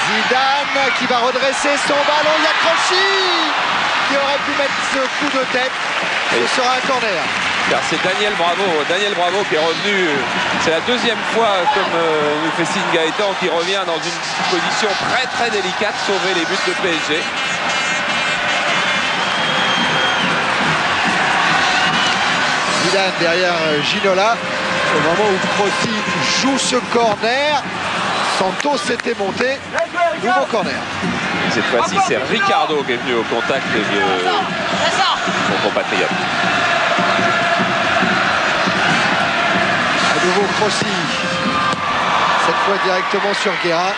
Zidane qui va redresser son ballon. Il y a Crochy qui aurait pu mettre ce coup de tête. Ce sera un corner. Car c'est Daniel Bravo qui est revenu. C'est la deuxième fois, comme nous fait signe Gaëtan, qui revient dans une position très délicate, sauver les buts de PSG. Zidane derrière Ginola. Au moment où Crotty joue ce corner, Santos s'était monté. Nouveau corner. Cette fois-ci, c'est Ricardo qui est venu au contact de son compatriote. À nouveau Crotty. Cette fois directement sur Guérin,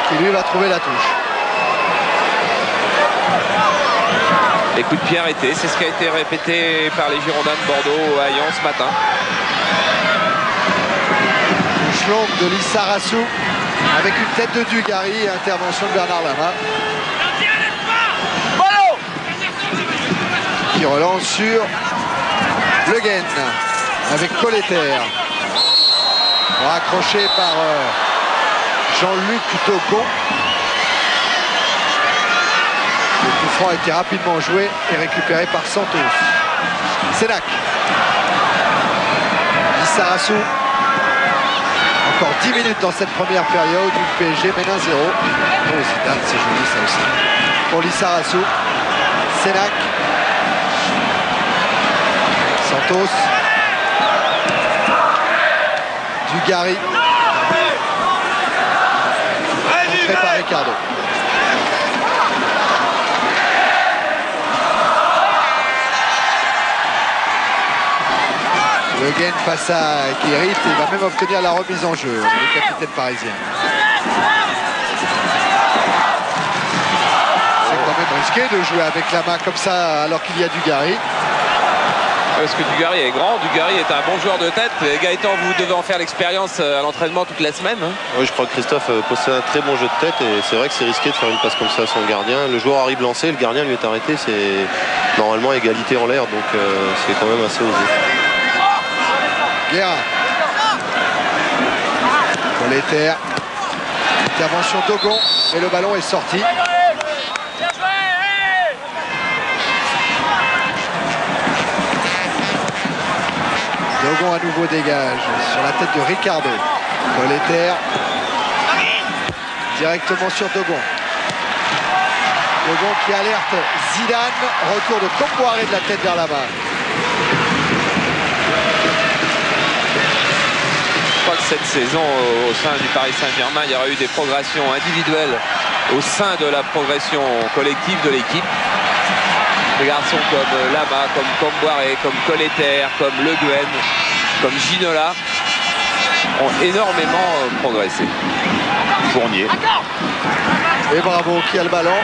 qui lui va trouver la touche. Les coups de pied arrêtés, c'est ce qui a été répété par les Girondins de Bordeaux à Lyon ce matin. Touche longue de Lissarassou avec une tête de Dugarry et intervention de Bernard Lama. Qui relance sur Le Guen avec Colletter. Accroché par Jean-Luc Dogon. Le coup franc a été rapidement joué et récupéré par Santos. Sénac. Lissarassou. Encore 10 minutes dans cette première période. Du PSG mène 1-0. Oh, Zidane, c'est joli ça aussi. Pour Lissarassou. Sénac. Santos. Dugarry. Entré par Ricardo. Le Guen face à Guérit, il va même obtenir la remise en jeu, le capitaine parisien. C'est quand même risqué de jouer avec la main comme ça alors qu'il y a Dugarry. Parce que Dugarry est grand, Dugarry est un bon joueur de tête. Et Gaëtan, vous devez en faire l'expérience à l'entraînement toute la semaine. Hein. Oui, je crois que Christophe possède un très bon jeu de tête et c'est vrai que c'est risqué de faire une passe comme ça à son gardien. Le joueur arrive lancé, le gardien lui est arrêté, c'est normalement égalité en l'air, donc c'est quand même assez osé. Guérin. Colletter. Intervention Dogon et le ballon est sorti. Dogon à nouveau dégage sur la tête de Ricardo. Colletter. Directement sur Dogon. Dogon qui alerte Zidane. Retour de Comboiré de la tête vers la main. Je crois que cette saison, au sein du Paris Saint-Germain, il y aura eu des progressions individuelles au sein de la progression collective de l'équipe. Des garçons comme Lama, comme Comboiré, comme Colletter, comme Le Guen, comme Ginola ont énormément progressé. Fournier. Et Bravo qui a le ballon.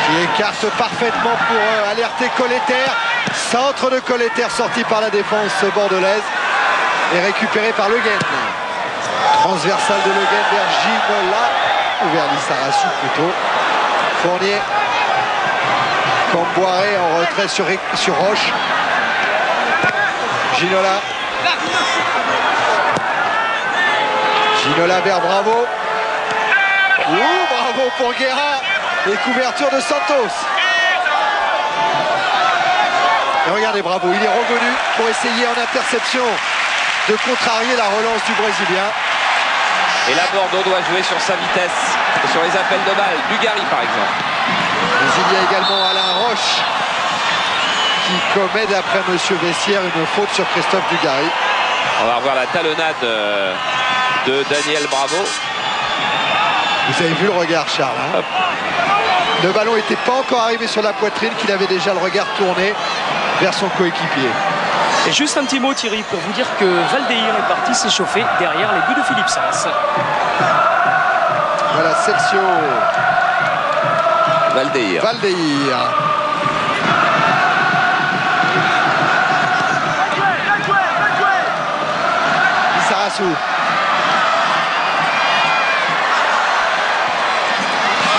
Qui écarte parfaitement pour alerter Colletter. Centre de Colletter sorti par la défense bordelaise et récupéré par Le Guen. Transversal de Le Guen vers Ginola ou vers Lissarassou plutôt. Fournier. Comboiré en retrait sur Roche. Ginola. Ginola vers Bravo. Bravo pour Guérin. Et couverture de Santos. Et regardez Bravo, il est revenu pour essayer en interception de contrarier la relance du Brésilien. Et là, Bordeaux doit jouer sur sa vitesse et sur les appels de balles. Dugarry, par exemple. Mais il y a également Alain Roche qui commet, d'après Monsieur Vessière, une faute sur Christophe Dugarry. On va revoir la talonnade de Daniel Bravo. Vous avez vu le regard, Charles, hein? Le ballon n'était pas encore arrivé sur la poitrine, qu'il avait déjà le regard tourné vers son coéquipier. Et juste un petit mot, Thierry, pour vous dire que Valdeir est parti s'échauffer derrière les buts de Philippe Sainz. Voilà, Celcio. Valdeir. Lissarassou.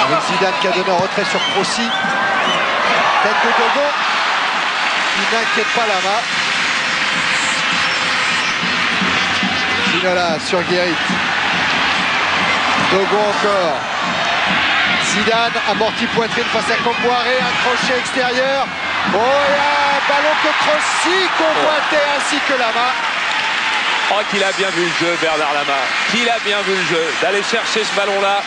Avec Zidane qui a donné un retrait sur Crossi. Tête de Dogon. qui n'inquiète pas Lama. Ginola sur Guérit. Dogon encore. Zidane, amorti poitrine face à Comboiré, un crochet extérieur. Oh, il y a un ballon que Crossi convoitait ainsi que Lama. Oh, qu'il a bien vu le jeu, Bernard Lama. Qu'il a bien vu le jeu. D'aller chercher ce ballon-là.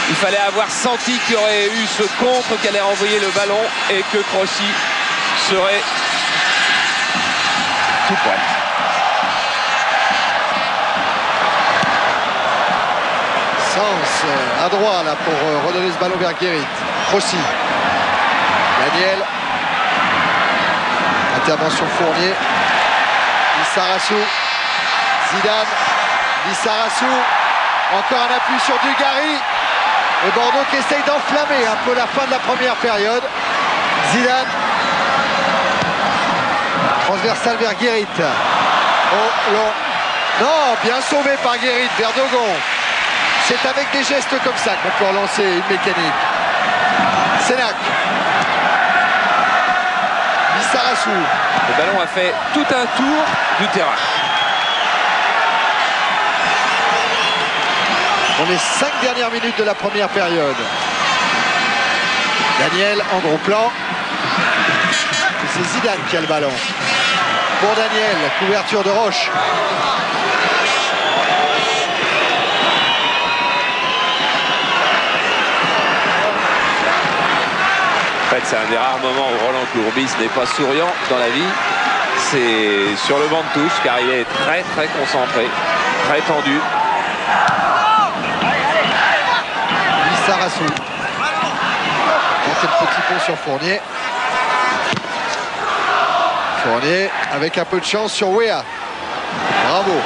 Il fallait avoir senti qu'il y aurait eu ce contre, qu'elle allait renvoyer le ballon et que Crossi serait tout prêt. Sens à droit là pour redonner ce ballon vers Guérit. Crossi. Daniel. Intervention Fournier. Lissarassou. Zidane. Lissarassou. Encore un appui sur Dugarry. Et Bordeaux qui essaye d'enflammer un peu la fin de la première période. Zidane. Transversal vers Guérit. Oh, long. Non, bien sauvé par Guérit vers Dogon. C'est avec des gestes comme ça qu'on peut relancer une mécanique. Sénac. Lissarassou. Le ballon a fait tout un tour du terrain. Dans les 5 dernières minutes de la première période. Daniel en gros plan. C'est Zidane qui a le ballon. Pour Daniel, couverture de Roche. En fait, c'est un des rares moments où Roland Courbis n'est pas souriant dans la vie. C'est sur le banc de touche, car il est très très concentré, très tendu. Lissarassou. Quel petit pont sur Fournier. Fournier avec un peu de chance sur Wea. Bravo.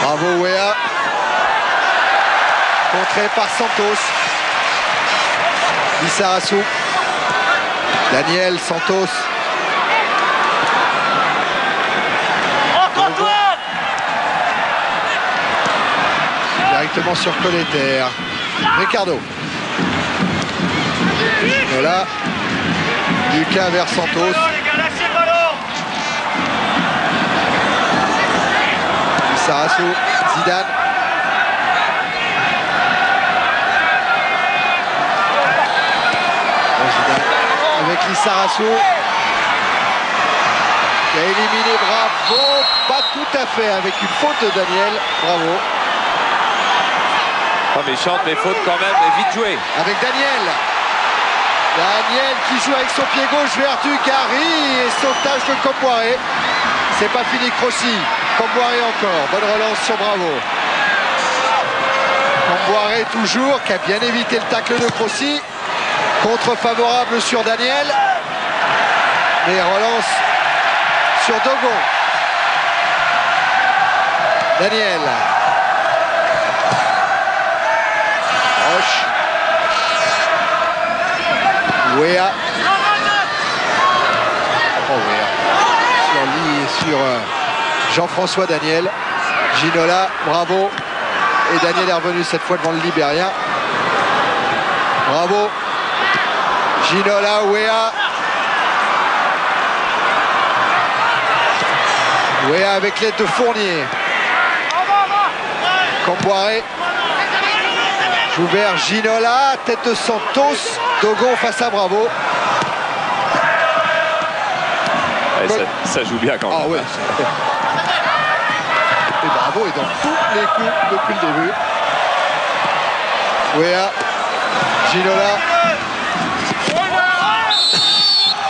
Bravo Wea. Contré par Santos. Lissarassou. Daniel Santos. Directement sur Colleter. Ricardo. Voilà. Lucas vers Santos. Lissarassou. Zidane. Avec Lissarassou qui a éliminé Bravo, pas tout à fait, avec une faute de Daniel. Bravo. Pas méchante, mais faute quand même, et vite joué. Avec Daniel. Daniel qui joue avec son pied gauche vers Dugarry et sauvetage de Comboiré. C'est pas fini, Crossi. Comboiré encore. Bonne relance sur Bravo. Comboiré toujours, qui a bien évité le tacle de Crossi. Contre favorable sur Daniel. Mais relance sur Dogon. Daniel. Roche. Wea. Oh, Wea. Sur Jean-François Daniel. Ginola, bravo. Et Daniel est revenu cette fois devant le Libérien. Bravo. Ginola, Wea. Wea avec l'aide de Fournier. Comboiré. Joue vers Ginola. Tête de Santos. Dogon face à Bravo. Ouais, ça joue bien quand même. Ah ouais. Et Bravo est dans tous les coups depuis le début. Wea. Ginola.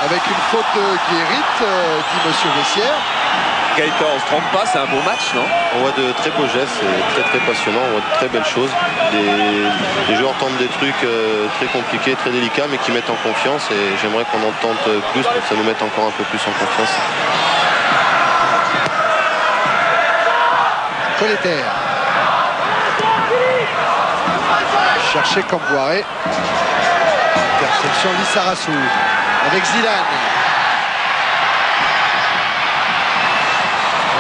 Avec une faute de Guérit, dit Monsieur Vessière. Gaëtan, on se trompe pas, c'est un beau match, non? On voit de très beaux gestes, c'est très très passionnant, on voit de très belles choses. Les joueurs tentent des trucs très compliqués, très délicats, mais qui mettent en confiance. Et j'aimerais qu'on en tente plus pour que ça nous mette encore un peu plus en confiance. Colleter. Chercher Comboiré. Interception Lissarassou. Avec Zidane.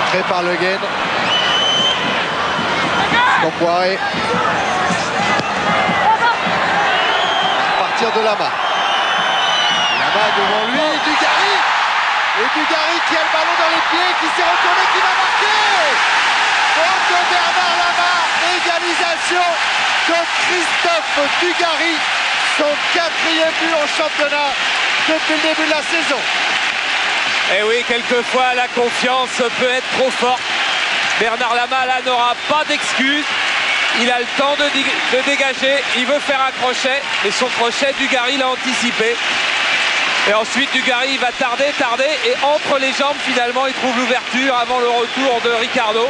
Entrée par Le Guen. Comboiré. À partir de Lama. Lama devant lui, Dugarry. Et Dugarry qui a le ballon dans les pieds, qui s'est retourné, qui va marquer. Faute de Bernard Lama, égalisation de Christophe Dugarry. Son 4e but en championnat depuis le début de la saison. Et oui, quelquefois la confiance peut être trop forte. Bernard Lama là n'aura pas d'excuse. Il a le temps de dégager. Il veut faire un crochet. Et son crochet, Dugarry l'a anticipé. Et ensuite Dugarry va tarder. Et entre les jambes finalement il trouve l'ouverture avant le retour de Ricardo.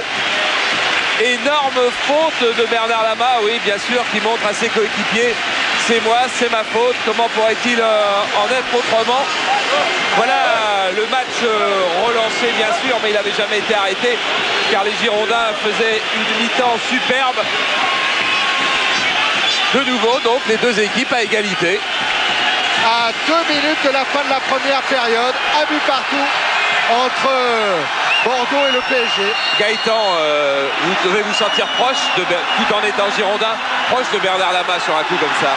Énorme faute de Bernard Lama, oui bien sûr, qui montre à ses coéquipiers: c'est moi, c'est ma faute, comment pourrait-il en être autrement? Voilà le match relancé bien sûr, mais il n'avait jamais été arrêté car les Girondins faisaient une mi-temps superbe. De nouveau donc les deux équipes à égalité. À 2 minutes de la fin de la première période, un but partout entre Bordeaux et le PSG. Gaëtan, vous devez vous sentir proche, tout en étant Girondin, proche de Bernard Lama sur un coup comme ça.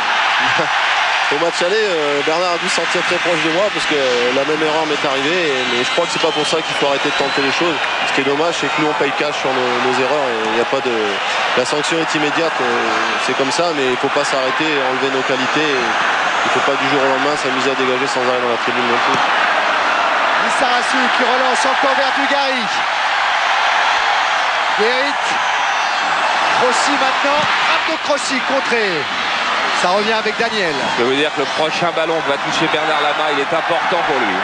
Au match aller, Bernard a dû se sentir très proche de moi parce que la même erreur m'est arrivée. Mais je crois que c'est pas pour ça qu'il faut arrêter de tenter les choses. Ce qui est dommage, c'est que nous on paye cash sur nos erreurs et il n'y a pas de. La sanction est immédiate, c'est comme ça, mais il ne faut pas s'arrêter, enlever nos qualités. Il ne faut pas du jour au lendemain s'amuser à dégager sans arrêt dans la tribune non plus. Lissarasu qui relance encore vers Dugarry. Guérit. Crossi maintenant. Frappe de Crossi contré. Ça revient avec Daniel. Je peux vous dire que le prochain ballon que va toucher Bernard Lama, il est important pour lui.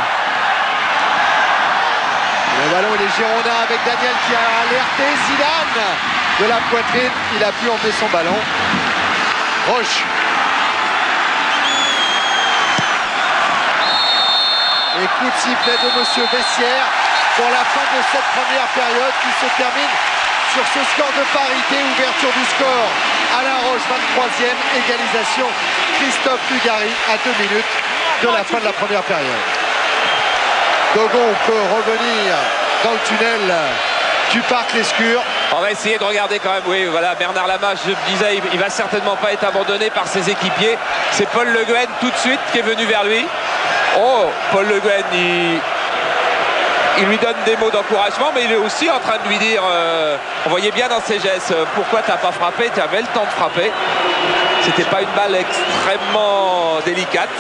Le ballon il est Girondin avec Daniel qui a alerté Zidane de la poitrine. Il a pu emmener son ballon. Roche. Et coup de sifflet de Monsieur Bessières pour la fin de cette première période qui se termine sur ce score de parité. Ouverture du score. Alain Roche, 23e, égalisation. Christophe Dugarry à 2 minutes de la fin de la première période. Dogon peut revenir dans le tunnel du parc Lescure. On va essayer de regarder quand même. Oui, voilà, Bernard Lama, je disais, il va certainement pas être abandonné par ses équipiers. C'est Paul Le Guen tout de suite qui est venu vers lui. Oh, Paul Le Guen, il lui donne des mots d'encouragement, mais il est aussi en train de lui dire, on voyait bien dans ses gestes, pourquoi t'as pas frappé, tu avais le temps de frapper. C'était pas une balle extrêmement délicate.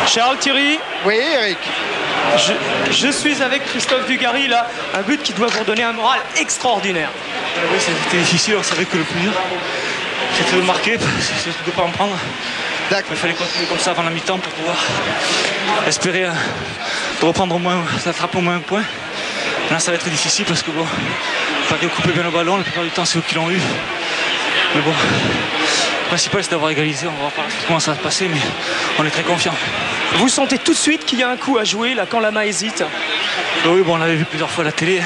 Charles, Thierry. Oui, Eric. Je suis avec Christophe Dugarry là, un but qui doit vous donner un moral extraordinaire. Oui, c'était difficile, on savait que le plus dur c'était de marquer, c'est de ne pas en prendre. Il fallait continuer comme ça avant la mi-temps pour pouvoir espérer de reprendre au moins, d'attraper au moins un point. Là ça va être difficile parce que bon, il fallait couper bien le ballon, la plupart du temps c'est eux qui l'ont eu. Mais bon, le principal c'est d'avoir égalisé, on va voir comment ça va se passer, mais on est très confiants. Vous sentez tout de suite qu'il y a un coup à jouer là quand Lama hésite? Oui, bon, on l'avait vu plusieurs fois à la télé.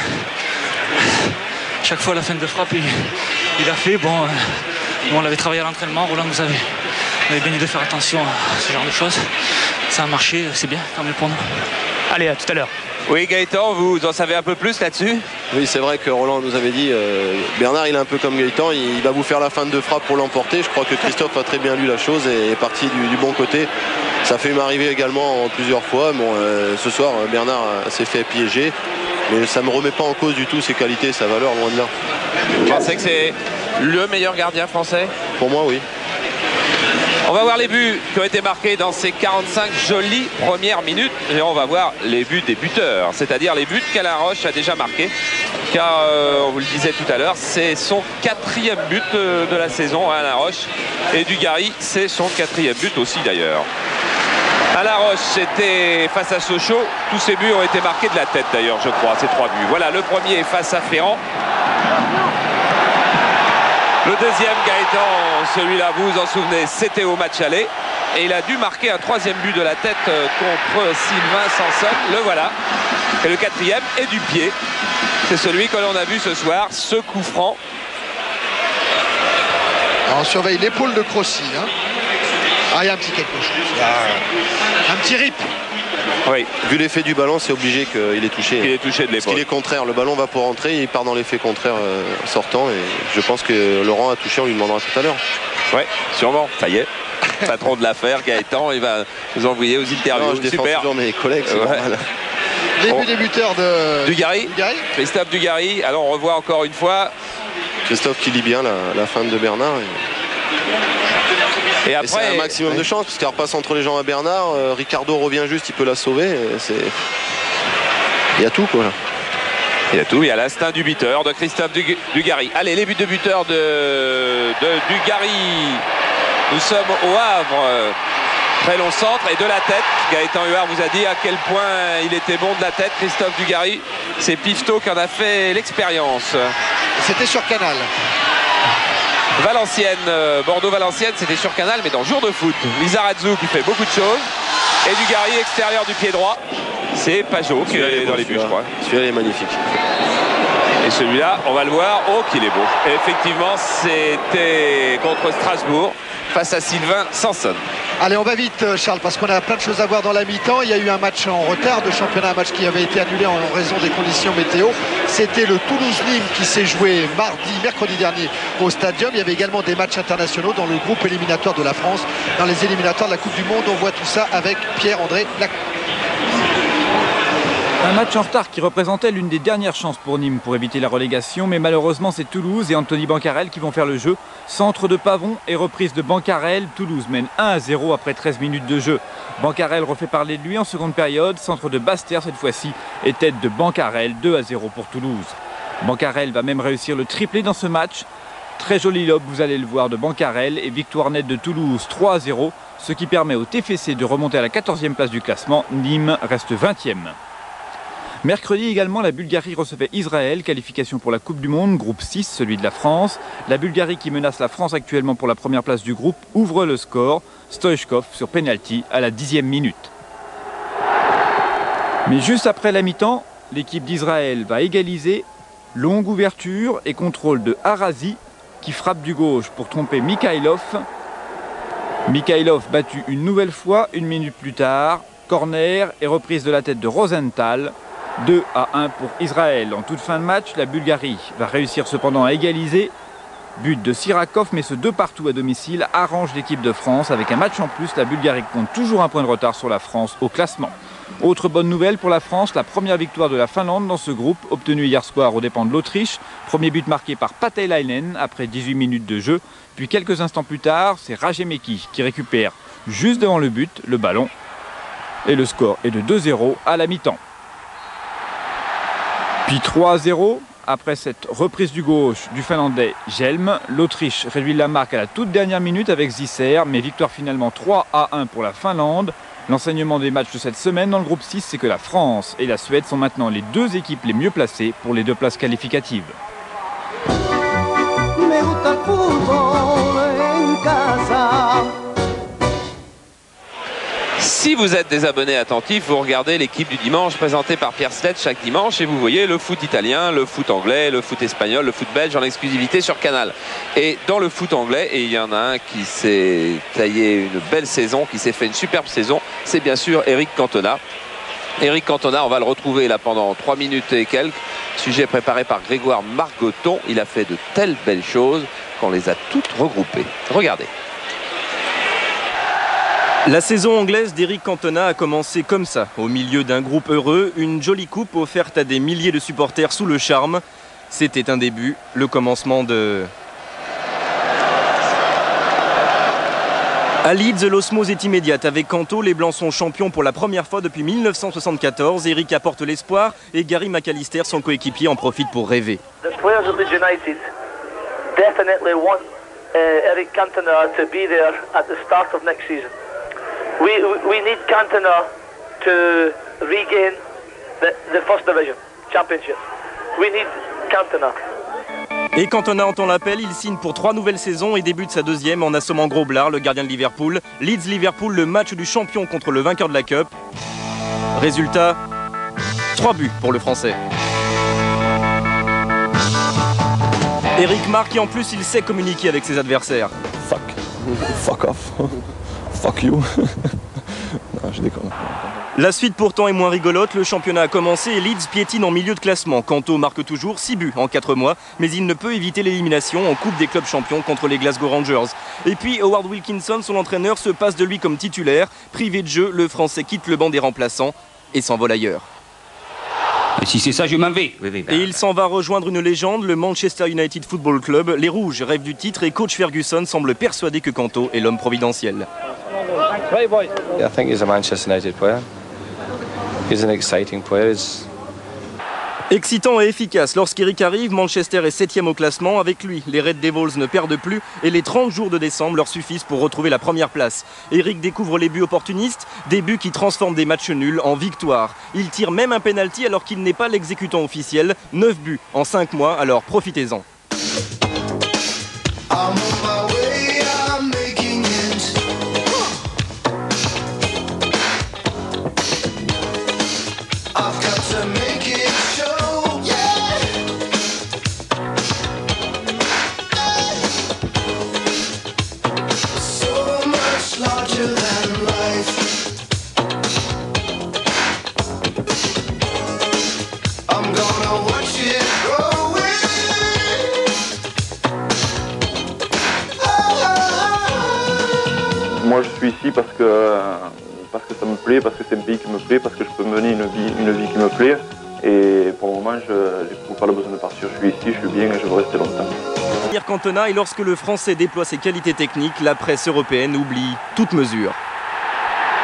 Chaque fois à la fin de frappe, il a fait. Bon, on l'avait travaillé à l'entraînement. Roland nous avait bien dit de faire attention à ce genre de choses. Ça a marché, c'est bien, tant mieux pour nous. Allez, à tout à l'heure. Oui, Gaëtan, vous en savez un peu plus là-dessus? Oui, c'est vrai que Roland nous avait dit, Bernard il est un peu comme Gaëtan, il va vous faire la fin de frappe pour l'emporter. Je crois que Christophe a très bien lu la chose et est parti du bon côté. Ça fait m'arriver également plusieurs fois. Bon, ce soir, Bernard s'est fait piéger, mais ça ne me remet pas en cause du tout ses qualités, sa valeur, loin de là. Vous pensez que c'est le meilleur gardien français? Pour moi, oui. On va voir les buts qui ont été marqués dans ces 45 jolies premières minutes. Et on va voir les buts des buteurs, c'est-à-dire les buts qu'Alain Roche a déjà marqués. Car, on vous le disait tout à l'heure, c'est son 4e but de la saison à Alain Roche. Et Dugarry, c'est son 4e but aussi d'ailleurs. Alain Roche était face à Sochaux. Tous ces buts ont été marqués de la tête d'ailleurs, je crois, ces 3 buts. Voilà, le premier est face à Ferrand. Le deuxième, Gaëtan, celui-là, vous vous en souvenez, c'était au match aller. Et il a dû marquer un 3e but de la tête contre Sylvain Sanson. Le voilà. Et le 4e est du pied. C'est celui que l'on a vu ce soir, ce coup franc. Alors, on surveille l'épaule de Crossi. Hein. Ah, il y a un petit quelque chose. Un petit rip. Oui, vu l'effet du ballon, c'est obligé qu'il ait touché. Il est touché de l'épaule. Parce qu'il est contraire. Le ballon va pour rentrer, il part dans l'effet contraire sortant. Et je pense que Laurent a touché, on lui demandera tout à l'heure. Oui, sûrement. Ça y est. patron de l'affaire, Gaëtan, il va nous envoyer aux interviews. Non, je défends toujours mes collègues, c'est normal. Les buteurs de Dugarry. Christophe Dugarry. Alors on revoit encore une fois Christophe qui lit bien la fin de Bernard. Et après, c'est un maximum de chance parce qu'elle repasse entre les jambes à Bernard. Ricardo revient juste, il peut la sauver. Il y a tout, quoi. Il y a tout, il y a l'instinct du buteur de Christophe Dugarry. Allez, les buts de buteur de Dugarry. Nous sommes au Havre. Très long centre et de la tête. Gaëtan Huard vous a dit à quel point il était bon de la tête, Christophe Dugarry. C'est Pifto qui en a fait l'expérience. C'était sur Canal. Valenciennes, Bordeaux-Valenciennes, c'était sur Canal, mais dans Jour de foot. Lizarazu qui fait beaucoup de choses. Et Dugarry extérieur du pied droit. C'est Pajot qui est dans les buts, je crois. Celui-là est magnifique. Et celui-là, on va le voir. Oh, qu'il est beau. Et effectivement, c'était contre Strasbourg face à Sylvain Sanson. Allez, on va vite, Charles, parce qu'on a plein de choses à voir dans la mi-temps. Il y a eu un match en retard de championnat, un match qui avait été annulé en raison des conditions météo. C'était le Toulouse-Nîmes qui s'est joué mercredi dernier au Stadium. Il y avait également des matchs internationaux dans le groupe éliminatoire de la France, dans les éliminatoires de la Coupe du Monde. On voit tout ça avec Pierre-André Lacroix. Un match en retard qui représentait l'une des dernières chances pour Nîmes pour éviter la relégation, mais malheureusement c'est Toulouse et Anthony Bancarel qui vont faire le jeu. Centre de Pavon et reprise de Bancarel. Toulouse mène 1-0 après 13 minutes de jeu. Bancarel refait parler de lui en seconde période. Centre de Bastère cette fois-ci et tête de Bancarel, 2-0 pour Toulouse. Bancarel va même réussir le triplé dans ce match. Très joli lob, vous allez le voir, de Bancarel et victoire nette de Toulouse 3-0, ce qui permet au TFC de remonter à la 14e place du classement. Nîmes reste 20e. Mercredi également, la Bulgarie recevait Israël, qualification pour la Coupe du Monde, groupe 6, celui de la France. La Bulgarie, qui menace la France actuellement pour la première place du groupe, ouvre le score. Stoichkov sur penalty à la 10e minute. Mais juste après la mi-temps, l'équipe d'Israël va égaliser. Longue ouverture et contrôle de Harazi qui frappe du gauche pour tromper Mikhailov. Mikhailov battu une nouvelle fois, une minute plus tard. Corner et reprise de la tête de Rosenthal. 2-1 pour Israël. En toute fin de match, la Bulgarie va réussir cependant à égaliser. But de Sirakov, mais ce 2 partout à domicile arrange l'équipe de France. Avec un match en plus, la Bulgarie compte toujours un point de retard sur la France au classement. Autre bonne nouvelle pour la France, la première victoire de la Finlande dans ce groupe, obtenue hier soir aux dépens de l'Autriche. Premier but marqué par Patelainen après 18 minutes de jeu. Puis quelques instants plus tard, c'est Rajemeki qui récupère juste devant le but le ballon. Et le score est de 2-0 à la mi-temps. Puis 3-0, après cette reprise du gauche du Finlandais Hjelm, l'Autriche réduit la marque à la toute dernière minute avec Zisser, mais victoire finalement 3-1 pour la Finlande. L'enseignement des matchs de cette semaine dans le groupe 6, c'est que la France et la Suède sont maintenant les deux équipes les mieux placées pour les deux places qualificatives. Si vous êtes des abonnés attentifs, vous regardez l'équipe du dimanche présentée par Pierre Sled chaque dimanche et vous voyez le foot italien, le foot anglais, le foot espagnol, le foot belge en exclusivité sur Canal. Et dans le foot anglais, et il y en a un qui s'est taillé une belle saison, qui s'est fait une superbe saison, c'est bien sûr Eric Cantona. Eric Cantona, on va le retrouver là pendant 3 minutes et quelques. Sujet préparé par Grégoire Margoton. Il a fait de telles belles choses qu'on les a toutes regroupées. Regardez. La saison anglaise d'Eric Cantona a commencé comme ça, au milieu d'un groupe heureux, une jolie coupe offerte à des milliers de supporters sous le charme. C'était un début, le commencement de... À Leeds, l'osmose est immédiate. Avec Canto, les Blancs sont champions pour la première fois depuis 1974. Eric apporte l'espoir et Gary McAllister, son coéquipier, en profite pour rêver. The players of Leeds United definitely want Eric Cantona to be there at the start of next season. We need Cantona to regain the first division championship. We need Cantona. Et Cantona entend l'appel, il signe pour 3 nouvelles saisons et débute sa deuxième en assommant Groblard, le gardien de Liverpool. Leeds-Liverpool, le match du champion contre le vainqueur de la Cup. Résultat, 3 buts pour le Français. Eric marque et en plus il sait communiquer avec ses adversaires. Fuck off. Fuck you. Non, je déconne. La suite pourtant est moins rigolote, le championnat a commencé et Leeds piétine en milieu de classement. Kanto marque toujours 6 buts en 4 mois, mais il ne peut éviter l'élimination en Coupe des clubs champions contre les Glasgow Rangers. Et puis Howard Wilkinson, son entraîneur, se passe de lui comme titulaire. Privé de jeu, le Français quitte le banc des remplaçants et s'envole ailleurs. Et si c'est ça, je m'en vais. Et il s'en va rejoindre une légende, le Manchester United Football Club. Les Rouges rêvent du titre et coach Ferguson semble persuadé que Kanto est l'homme providentiel. I think he's a Manchester United player. He's an exciting player. Excitant et efficace, lorsqu'Eric arrive, Manchester est 7e au classement. Avec lui, les Red Devils ne perdent plus et les 30 jours de décembre leur suffisent pour retrouver la première place. Eric découvre les buts opportunistes, des buts qui transforment des matchs nuls en victoires. Il tire même un penalty alors qu'il n'est pas l'exécutant officiel. 9 buts en 5 mois, alors profitez-en. Moi je suis ici parce que ça me plaît, parce que c'est un pays qui me plaît, parce que je peux mener une vie qui me plaît. Et pour le moment, je n'ai pas le besoin de partir. Je suis ici, je suis bien et je veux rester longtemps. Cantona, et lorsque le Français déploie ses qualités techniques, la presse européenne oublie toute mesure.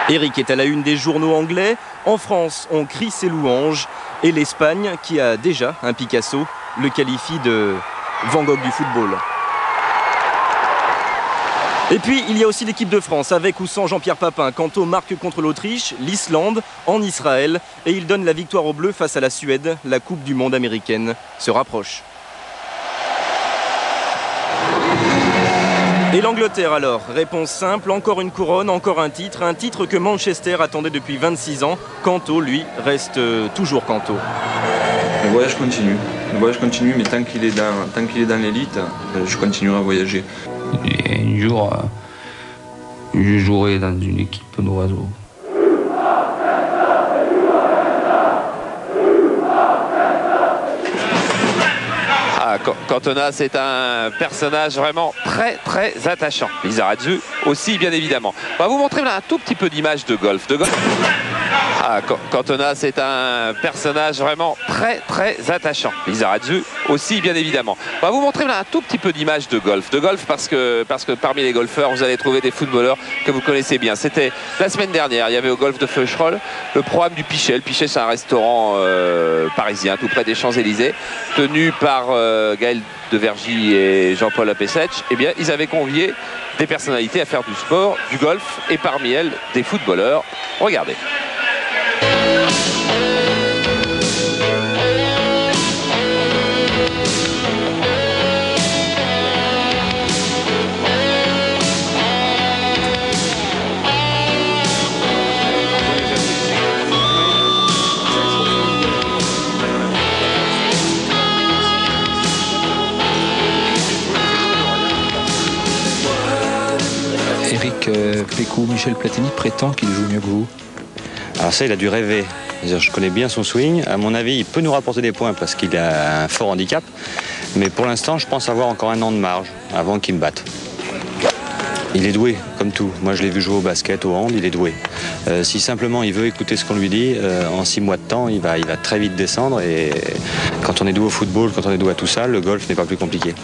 Eric est à la une des journaux anglais. En France, on crie ses louanges. Et l'Espagne, qui a déjà un Picasso, le qualifie de Van Gogh du football. Et puis, il y a aussi l'équipe de France, avec ou sans Jean-Pierre Papin. Kanto marque contre l'Autriche, l'Islande, en Israël. Et il donne la victoire aux Bleus face à la Suède. La Coupe du Monde américaine se rapproche. Et l'Angleterre alors, réponse simple, encore une couronne, encore un titre que Manchester attendait depuis 26 ans. Kanto, lui, reste toujours Kanto. Le voyage continue, mais tant qu'il est dans l'élite, je continuerai à voyager. Et un jour, je jouerai dans une équipe d'oiseaux. Cantona, c'est un personnage vraiment très très attachant. Lizarazu aussi, bien évidemment. On va vous montrer là un tout petit peu d'image de golf. Cantona, c'est un personnage vraiment très très attachant. Lizarazu aussi, bien évidemment. On va vous montrer là un tout petit peu d'image de golf. Parce que parmi les golfeurs, vous allez trouver des footballeurs que vous connaissez bien. C'était la semaine dernière, il y avait au golf de Feucherolles le programme du Pichet. Le Pichet, c'est un restaurant parisien, tout près des Champs-Élysées, tenu par Gaël de Vergy et Jean-Paul Apessech. Eh bien, ils avaient convié des personnalités à faire du sport, du golf, et parmi elles, des footballeurs. Regardez. Eric Pécou, Michel Platini prétend qu'il joue mieux que vous. Alors ça, il a dû rêver. Je connais bien son swing. À mon avis, il peut nous rapporter des points parce qu'il a un fort handicap. Mais pour l'instant, je pense avoir encore un an de marge avant qu'il me batte. Il est doué, comme tout. Moi, je l'ai vu jouer au basket, au hand, il est doué. Si simplement il veut écouter ce qu'on lui dit, en 6 mois de temps, il va très vite descendre. Et quand on est doué au football, quand on est doué à tout ça, le golf n'est pas plus compliqué.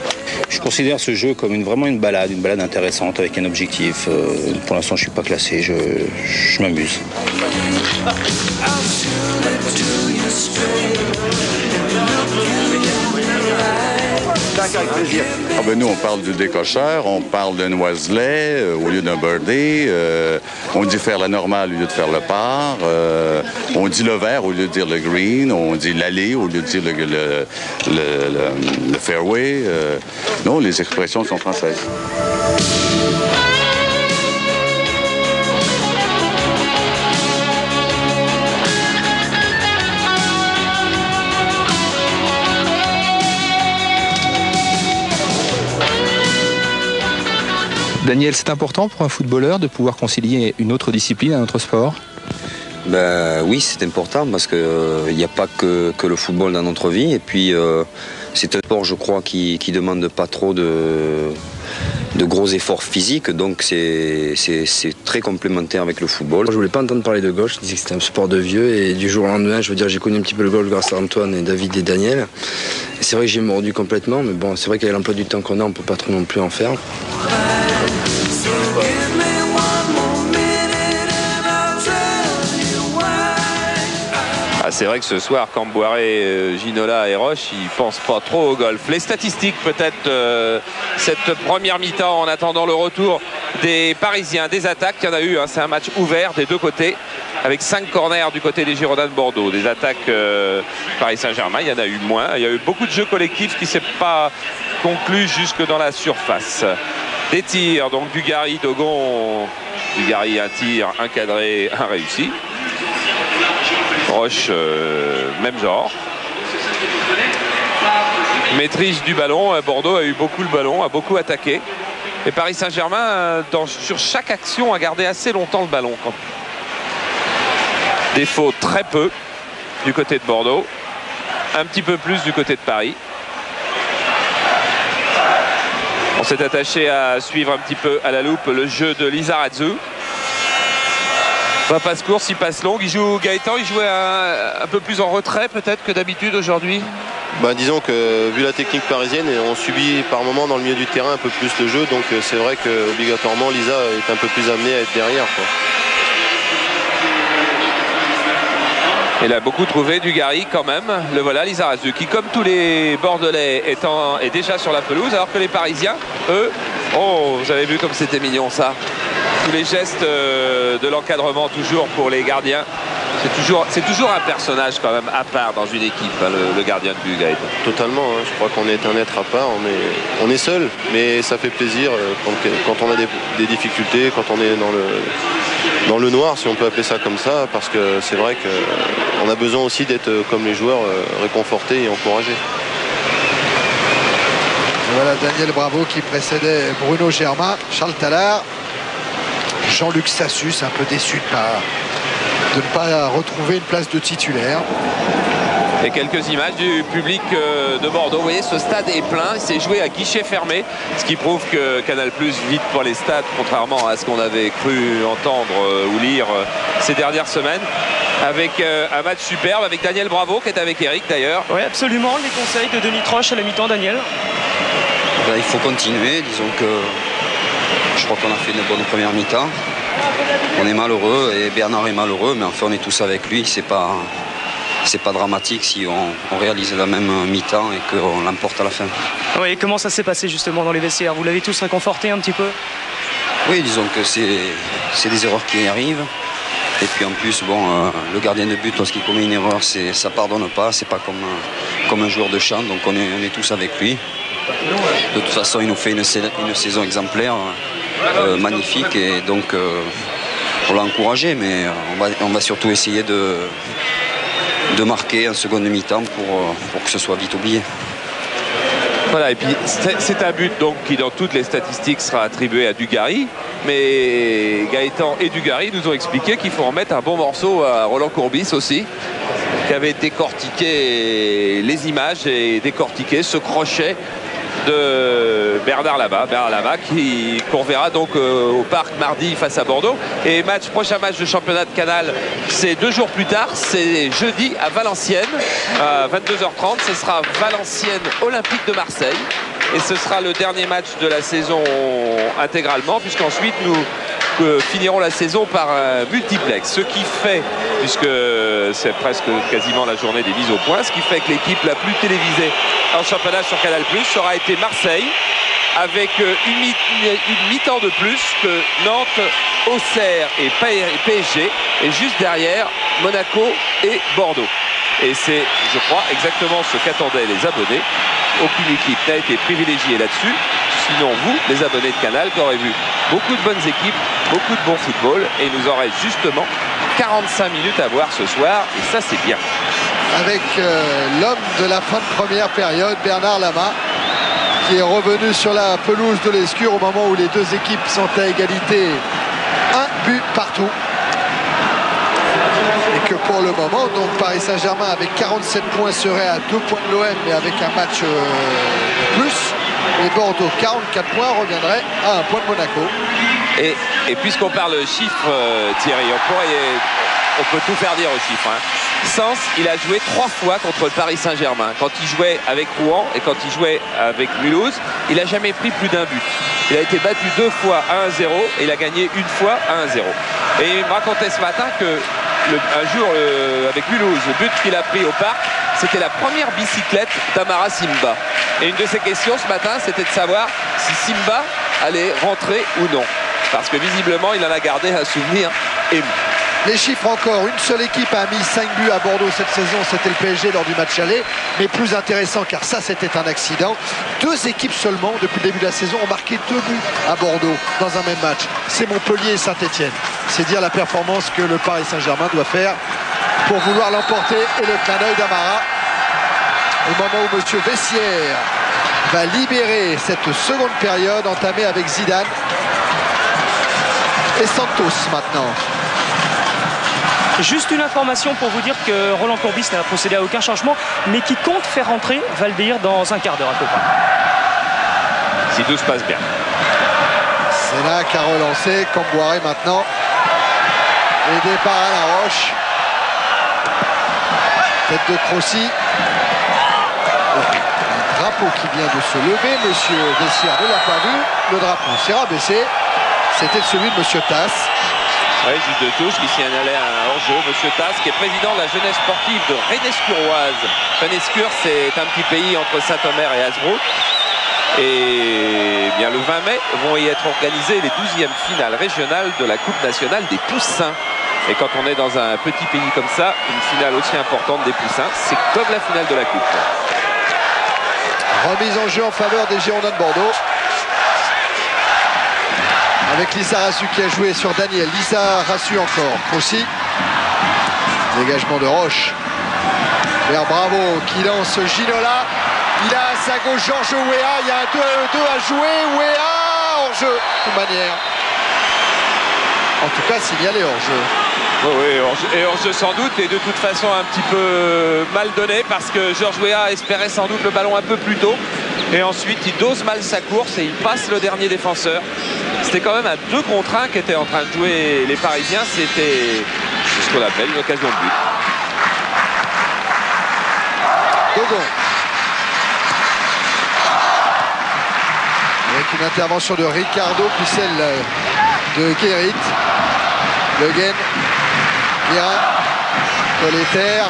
Je considère ce jeu comme vraiment une balade intéressante avec un objectif. Pour l'instant, je ne suis pas classé, je m'amuse. Ah ben nous, on parle du décocheur, on parle d'un oiselet au lieu d'un birdie, on dit faire la normale au lieu de faire le par, on dit le vert au lieu de dire le green, on dit l'allée au lieu de dire le fairway. Non, les expressions sont françaises. Daniel, c'est important pour un footballeur de pouvoir concilier une autre discipline, un autre sport? Ben oui, c'est important parce qu'il n'y a pas que le football dans notre vie. Et puis c'est un sport, je crois, qui demande pas trop de gros efforts physiques, donc c'est très complémentaire avec le football. Je voulais pas entendre parler de gauche, je disais que c'était un sport de vieux, et du jour au lendemain, je veux dire, j'ai connu un petit peu le golf grâce à Antoine et David et Daniel. Et c'est vrai que j'ai mordu complètement, mais bon, c'est vrai qu'avec l'emploi du temps qu'on a, on peut pas trop non plus en faire. C'est vrai que ce soir, Camboiré, Ginola et Roche, ils pensent pas trop au golf. Les statistiques peut-être cette première mi-temps en attendant le retour des Parisiens, des attaques. Il y en a eu, hein, c'est un match ouvert des deux côtés avec 5 corners du côté des Girondins de Bordeaux. Des attaques Paris Saint-Germain, il y en a eu moins. Il y a eu beaucoup de jeux collectifs qui ne s'est pas conclu jusque dans la surface. Des tirs, donc Dugarry, Dogon. Dugarry, un tir, un cadré, un réussi. Roche, même genre. Maîtrise du ballon, Bordeaux a eu beaucoup le ballon, a beaucoup attaqué. Et Paris Saint-Germain, sur chaque action, a gardé assez longtemps le ballon. Défaut très peu du côté de Bordeaux, un petit peu plus du côté de Paris. On s'est attaché à suivre un petit peu à la loupe le jeu de Lizarazu. Pas passe course, il passe longue. Il joue Gaëtan, il jouait un peu plus en retrait peut-être que d'habitude aujourd'hui. Bah, disons que vu la technique parisienne, on subit par moment dans le milieu du terrain un peu plus le jeu. Donc c'est vrai qu'obligatoirement Lisa est un peu plus amené à être derrière, quoi. Il a beaucoup trouvé Dugarry quand même. Le voilà, Lizarazu, qui comme tous les Bordelais est déjà sur la pelouse, alors que les Parisiens, eux, oh, vous avez vu comme c'était mignon ça. Tous les gestes de l'encadrement toujours pour les gardiens. C'est toujours un personnage quand même à part dans une équipe, hein, le gardien de but, Gaëtan. Totalement, hein. Je crois qu'on est un être à part, on est seul, mais ça fait plaisir quand on a des difficultés, quand on est dans le noir, si on peut appeler ça comme ça, parce que c'est vrai qu'on a besoin aussi d'être comme les joueurs, réconfortés et encouragés. Voilà Daniel Bravo qui précédait Bruno Germain, Charles Tallard, Jean-Luc Sassus, un peu déçu de ne pas retrouver une place de titulaire. Et quelques images du public de Bordeaux. Vous voyez, ce stade est plein, il s'est joué à guichet fermé, ce qui prouve que Canal+ vide pour les stades, contrairement à ce qu'on avait cru entendre ou lire ces dernières semaines. Avec un match superbe, avec Daniel Bravo qui est avec Eric d'ailleurs. Oui, absolument, les conseils de Denis Troche à la mi-temps, Daniel. Il faut continuer, disons que je crois qu'on a fait une bonne première mi-temps. On est malheureux et Bernard est malheureux, mais enfin on est tous avec lui. C'est pas dramatique si on réalise la même mi-temps et qu'on l'emporte à la fin. Oui, comment ça s'est passé justement dans les vestiaires? Vous l'avez tous réconforté un petit peu? Oui, disons que c'est des erreurs qui arrivent. Et puis en plus, bon, le gardien de but, lorsqu'il commet une erreur, ça pardonne pas. C'est pas comme un joueur de champ, donc on est tous avec lui. De toute façon, il nous fait une saison exemplaire, magnifique, et donc on l'a encouragé, mais on va surtout essayer de marquer en seconde mi-temps pour que ce soit vite oublié. Voilà, et puis c'est un but donc qui dans toutes les statistiques sera attribué à Dugarry, mais Gaëtan et Dugarry nous ont expliqué qu'il faut en mettre un bon morceau à Roland Courbis aussi, qui avait décortiqué les images et décortiqué ce crochet de Bernard Lama qu'on verra donc au parc mardi face à Bordeaux. Et prochain match de championnat de Canal, c'est 2 jours plus tard, c'est jeudi à Valenciennes à 22h30. Ce sera Valenciennes Olympique de Marseille et ce sera le dernier match de la saison intégralement, puisqu'ensuite nous finirons la saison par un multiplex, ce qui fait, puisque c'est presque quasiment la journée des mises au point, ce qui fait que l'équipe la plus télévisée en championnat sur Canal+ aura été Marseille, avec une mi-temps de plus que Nantes, Auxerre et PSG, et juste derrière Monaco et Bordeaux. Et c'est, je crois, exactement ce qu'attendaient les abonnés. Aucune équipe n'a été privilégiée là-dessus. Sinon, vous, les abonnés de Canal, qui aurez vu beaucoup de bonnes équipes, beaucoup de bon football, et il nous en reste justement 45 minutes à voir ce soir, et ça c'est bien. Avec l'homme de la fin de première période, Bernard Lama, qui est revenu sur la pelouse de l'Escure au moment où les deux équipes sont à égalité. Un but partout. Et que pour le moment, donc Paris Saint-Germain avec 47 points serait à 2 points de l'OM, mais avec un match plus. Et Bordeaux, 44 points, reviendrait à 1 point de Monaco. Et puisqu'on parle chiffres, Thierry, on peut tout faire dire aux chiffres. Sens, il a joué 3 fois contre le Paris Saint-Germain. Quand il jouait avec Rouen et quand il jouait avec Mulhouse, il n'a jamais pris plus d'un but. Il a été battu 2 fois à 1-0 et il a gagné 1 fois à 1-0. Et il me racontait ce matin que un jour avec Mulhouse, le but qu'il a pris au parc, c'était la première bicyclette d'Amara Simba. Et une de ses questions ce matin, c'était de savoir si Simba allait rentrer ou non. Parce que visiblement, il en a gardé un souvenir ému. Les chiffres encore, une seule équipe a mis 5 buts à Bordeaux cette saison, c'était le PSG lors du match aller. Mais plus intéressant, car ça c'était un accident, 2 équipes seulement depuis le début de la saison ont marqué 2 buts à Bordeaux dans un même match. C'est Montpellier et Saint-Etienne. C'est dire la performance que le Paris Saint-Germain doit faire pour vouloir l'emporter. Et le clin d'œil d'Amara au moment où M. Vessière va libérer cette seconde période entamée avec Zidane et Santos maintenant. Juste une information pour vous dire que Roland Courbis n'a procédé à aucun changement, mais qui compte faire rentrer Valdeir dans un quart d'heure à peu près. Si tout se passe bien. Sénac a relancé, Camboiré maintenant. Et départ à la Roche. Tête de Crossi. Un drapeau qui vient de se lever. Monsieur Vessière ne l'a pas vu. Le drapeau s'est rabaissé. C'était celui de Monsieur Tass. Oui, juste de touche qui signalait un hors-jeu. Monsieur Tass, qui est président de la jeunesse sportive de Rennes-Escuroise. Rennes-Escure, c'est un petit pays entre Saint-Omer et Hasbrook. Et bien le 20 mai vont y être organisées les 12e finales régionales de la Coupe nationale des Poussins. Et quand on est dans un petit pays comme ça, une finale aussi importante des Poussins, c'est comme la finale de la Coupe. Remise en jeu en faveur des Girondins de Bordeaux. Avec Lisa Rassu qui a joué sur Daniel. Lisa Rassu encore. Aussi. Dégagement de Roche. Vers Bravo qui lance Ginola. Il a à sa gauche Georges Weah. Il y a un 2 à jouer. Weah hors jeu. De toute manière. En tout cas, signalé hors jeu. Oui, hors jeu sans doute. Et de toute façon, un petit peu mal donné parce que Georges Weah espérait sans doute le ballon un peu plus tôt. Et ensuite, il dose mal sa course et il passe le dernier défenseur. C'était quand même un 2 contre 1 qui était en train de jouer les Parisiens. C'était ce qu'on appelle une occasion de but. Dogon. Avec une intervention de Ricardo, puis celle de Guérit. Le Guen. Guérin. Coléter.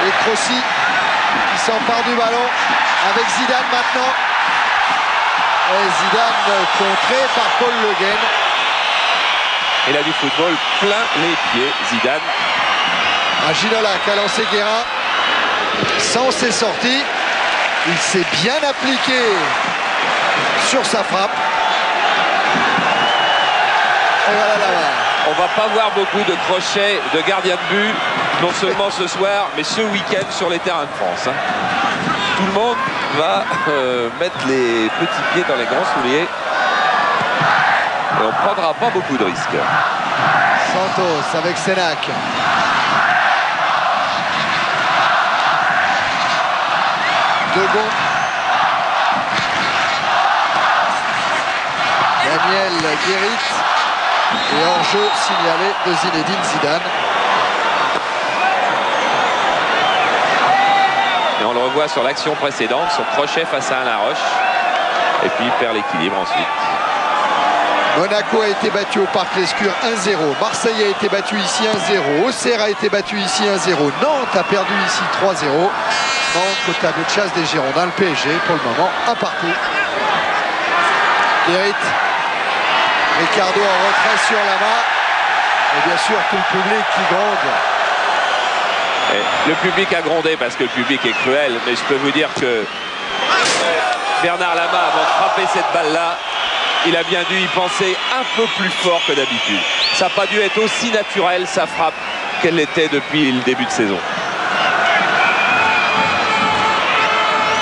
Et Crossi qui s'empare du ballon avec Zidane maintenant. Et Zidane contré par Paul Le Guen. Il a du football plein les pieds, Zidane. Ginola qui a lancé Guérin. Sans ses sorties. Il s'est bien appliqué sur sa frappe. Et voilà là-bas. On va pas voir beaucoup de crochets de gardien de but, non seulement ce soir, mais ce week-end sur les terrains de France. Tout le monde va mettre les petits pieds dans les grands souliers. Et on prendra pas beaucoup de risques. Santos avec Sénac. Degon. Daniel Guérit. Et hors-jeu signalé de Zinedine Zidane. Et on le revoit sur l'action précédente, son crochet face à Alain Roche. Et puis il perd l'équilibre ensuite. Monaco a été battu au Parc Lescure 1-0. Marseille a été battu ici 1-0. Auxerre a été battu ici 1-0. Nantes a perdu ici 3-0. Nantes au tableau de chasse des Girondins. Le PSG pour le moment un partout. Guérit. Ricardo en retrait sur la main. Et bien sûr tout le public qui gronde. Et le public a grondé parce que le public est cruel. Mais je peux vous dire que Bernard Lama, avant de frapper cette balle-là, il a bien dû y penser un peu plus fort que d'habitude. Ça n'a pas dû être aussi naturel, sa frappe, qu'elle l'était depuis le début de saison.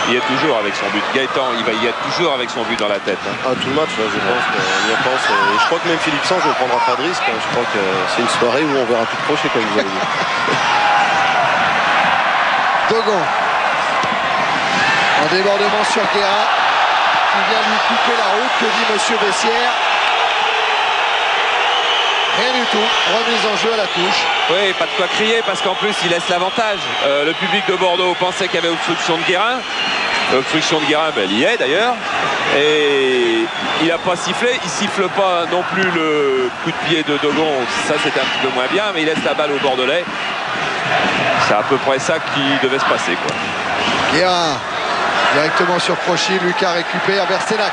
Il y est toujours avec son but. Gaëtan, il y a toujours avec son but dans la tête. Ah, tout le match, là, je pense qu'on y pense. Et je crois que même Philippe Sange ne prendra pas de risque. Hein. Je crois que c'est une soirée où on verra tout crocher, comme vous avez dit. Dogon. En débordement sur Guerra, qui vient lui couper la route. Que dit Monsieur Bessières? Rien du tout. Remise en jeu à la touche. Oui, pas de quoi crier parce qu'en plus il laisse l'avantage. Le public de Bordeaux pensait qu'il y avait obstruction de Guérin. L'obstruction de Guérin, ben, il y est d'ailleurs. Et il n'a pas sifflé. Il siffle pas non plus le coup de pied de Dogon. Ça c'était un petit peu moins bien, mais il laisse la balle au Bordelais. C'est à peu près ça qui devait se passer, quoi. Guérin directement sur Crochy. Lucas récupère vers Sénac.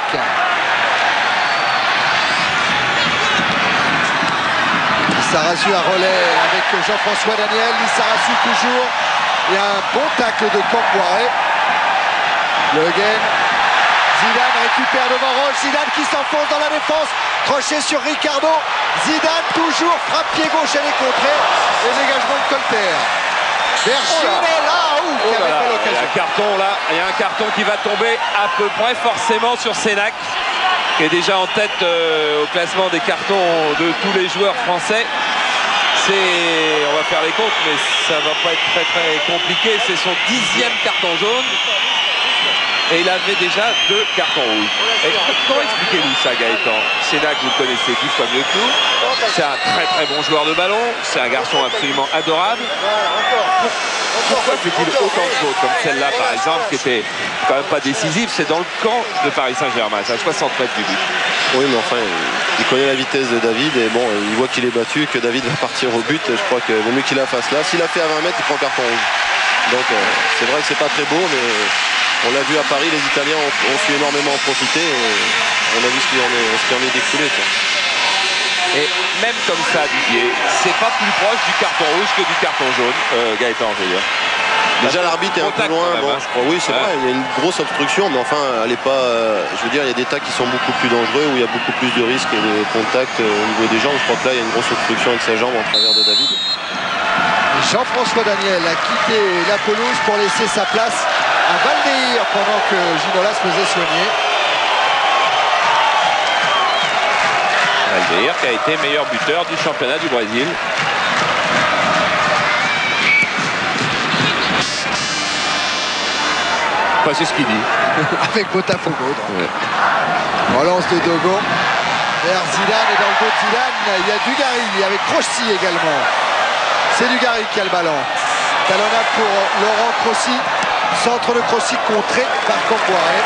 Lissarazu à relais avec Jean-François Daniel. Lissarazu toujours. Et un bon tacle de Campoiré. Le Guen. Zidane récupère devant Roche. Zidane qui s'enfonce dans la défense. Crochet sur Ricardo. Zidane toujours. Frappe pied gauche, elle est contrée. Et dégagement de Colter. Verginet là. Qui avait fait l'occasion. Il y a un carton là. Il y a un carton qui va tomber à peu près forcément sur Sénac, qui est déjà en tête au classement des cartons de tous les joueurs français. On va faire les comptes, mais ça va pas être très très compliqué. C'est son 10e carton jaune. Et il avait déjà 2 cartons rouges. Et comment expliquez-vous ça, Gaëtan? Sénac, vous le connaissez 10 fois mieux que nous. C'est un très très bon joueur de ballon. C'est un garçon absolument adorable. Pourquoi fait-il autant de fautes comme celle-là, par exemple, qui était quand même pas décisive? C'est dans le camp de Paris Saint-Germain. C'est à 60 mètres du but. Oui, mais enfin, il connaît la vitesse de David. Et bon, il voit qu'il est battu, que David va partir au but. Je crois qu'il vaut mieux qu'il la fasse là. S'il a fait à 20 mètres, il prend carton rouge. Donc, c'est vrai que c'est pas très beau, mais on l'a vu à Paris, les Italiens ont su énormément en profiter. Et on a vu ce qui en est découlé, quoi. Et même comme ça, Didier, c'est pas plus proche du carton rouge que du carton jaune, Gaëtan, je veux dire. Déjà l'arbitre est un peu loin, bon, je crois. Oui, c'est vrai, il y a une grosse obstruction, mais enfin, elle est pas. Je veux dire, il y a des tacles qui sont beaucoup plus dangereux, où il y a beaucoup plus de risques et de contacts au niveau des jambes. Je crois que là, il y a une grosse obstruction avec sa jambe en travers de David. Jean-François Daniel a quitté la pelouse pour laisser sa place à Valdeir pendant que Ginola se faisait soigner. Valdeir qui a été meilleur buteur du championnat du Brésil. Enfin, c'est ce qu'il dit. Avec Botafogo. Ouais. Relance de Dogon vers Zidane, et dans le dos de Zidane, il y a Dugarry avec Crossi également. C'est Dugarry qui a le ballon. Talonnade pour Laurent Crossi. Centre de Crossi contré par Campoiré.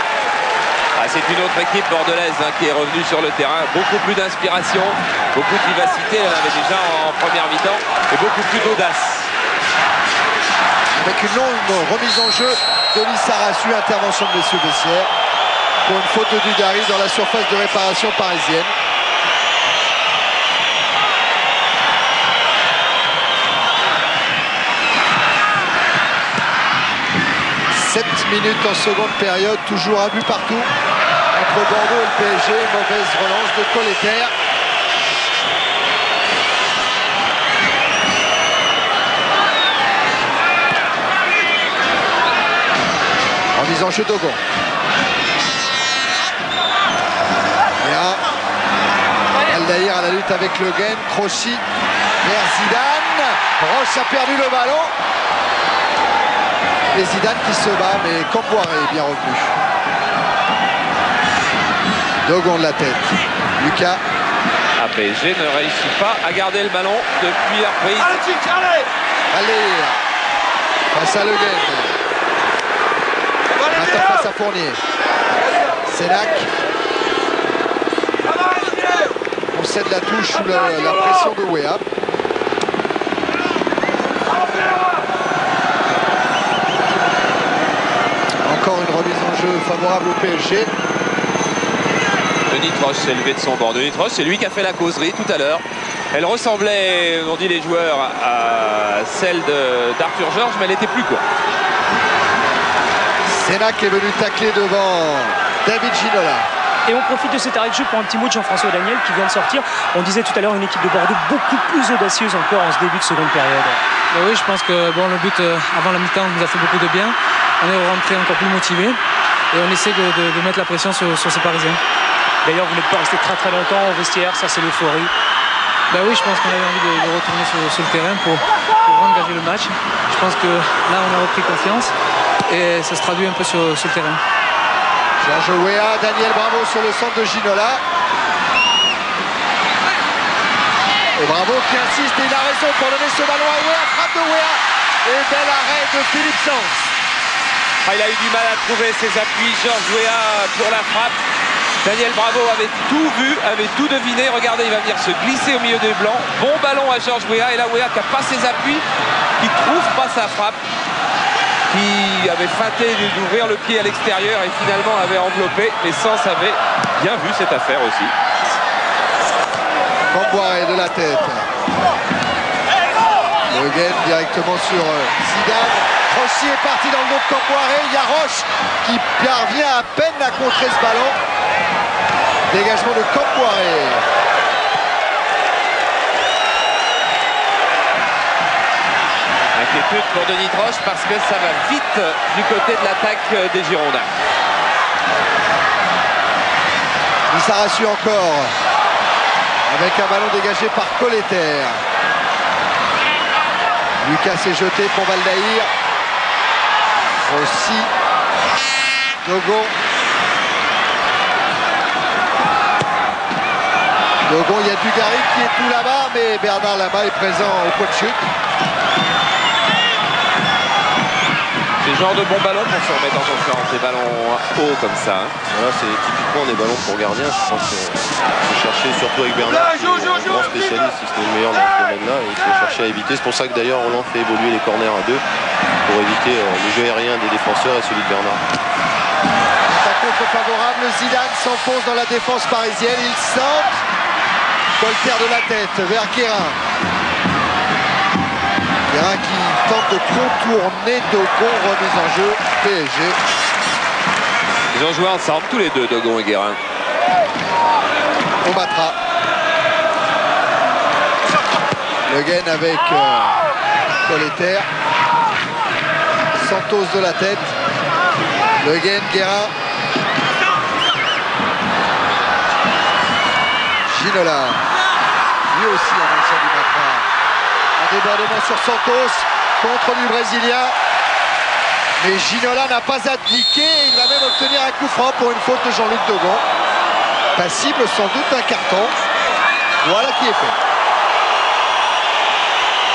C'est une autre équipe bordelaise qui est revenue sur le terrain. Beaucoup plus d'inspiration, beaucoup de vivacité. Elle avait déjà en première mi-temps et beaucoup plus d'audace. Avec une longue remise en jeu de Lissarazu, intervention de messieurs Bessières pour une faute de Dugarry dans la surface de réparation parisienne. Minutes en seconde période, toujours un but partout entre Bordeaux et le PSG. Mauvaise relance de Colleter. Remise en jeu Dogon. Aldaïr à la lutte avec Le Guen. Crochy vers Zidane. Roche a perdu le ballon. Et Zidane qui se bat, mais Campoiré est bien revenu. Dogon de la tête. Lucas. PSG ne réussit pas à garder le ballon depuis la reprise. Allez, face à Le Guen. Maintenant face à Fournier. Sénac. On cède la touche sous la pression de Wea. Encore une remise en jeu favorable au PSG. Denis Troche s'est levé de son banc. Denis Troche, c'est lui qui a fait la causerie tout à l'heure. Elle ressemblait, on dit les joueurs, à celle d'Arthur Georges, mais elle n'était plus courte. Sénac est venu tacler devant David Ginola. Et on profite de cet arrêt de jeu pour un petit mot de Jean-François Daniel qui vient de sortir. On disait tout à l'heure une équipe de Bordeaux beaucoup plus audacieuse encore en ce début de seconde période. Oui, je pense que bon, le but avant la mi-temps nous a fait beaucoup de bien. on est rentré encore plus motivé et on essaie de mettre la pression sur ces Parisiens. D'ailleurs, vous n'êtes pas resté très très longtemps au vestiaire, ça c'est l'euphorie. Ben oui, je pense qu'on avait envie de retourner sur le terrain pour engager le match. Je pense que là, on a repris confiance et ça se traduit un peu sur le terrain. Georges Weah, Daniel Bravo sur le centre de Ginola. Et Bravo qui insiste et il a raison pour donner ce ballon à Weah. Frappe de Weah et bel arrêt de Philippe Sanz. Il a eu du mal à trouver ses appuis, Georges Weah, pour la frappe. Daniel Bravo avait tout vu, avait tout deviné. Regardez, il va venir se glisser au milieu des blancs. Bon ballon à Georges Weah. Et là, Weah qui n'a pas ses appuis, qui ne trouve pas sa frappe, qui avait feinté d'ouvrir le pied à l'extérieur et finalement avait enveloppé. Mais Sanz avait bien vu cette affaire aussi. Camboiré de la tête. Le gain directement sur Zidane. Rossi est parti dans le dos de Camboiré. Il y a Roche qui parvient à peine à contrer ce ballon. Dégagement de Camboiré. Inquiétude pour Denis Troche parce que ça va vite du côté de l'attaque des Girondins. Lissarazu encore. Avec un ballon dégagé par Colleter. Lucas s'est jeté pour Valdaïr. Rossi. Dogon. Dogon, il y a Dugarry qui est tout là-bas, mais Bernard là-bas est présent au point de chute. C'est le genre de bon ballon pour se remettre en confiance, des ballons hauts comme ça. Voilà, c'est typiquement des ballons pour gardien. Je pense qu'il faut chercher, surtout avec Bernard, qui est un grand spécialiste, si c'était le meilleur dans ce domaine-là. Il faut chercher à éviter. C'est pour ça que d'ailleurs Roland fait évoluer les corners à 2 pour éviter le jeu aérien des défenseurs et celui de Bernard. Sa contre favorable, Zidane s'enfonce dans la défense parisienne. Il centre. Colter de la tête vers Guérin. Guérin qui tente de contourner Dogon, remise en jeu, PSG. Ils ont joué ensemble tous les deux, Dogon et Guérin. On battra. Le gain avec Colleter. Santos de la tête. Le gain, Guérin. Ginola. Lui aussi un ancien du Matra. Un débordement sur Santos contre du Brésilien. Mais Ginola n'a pas appliqué et il va même obtenir un coup franc pour une faute de Jean-Luc Dogon. Passible sans doute d'un carton. Voilà qui est fait.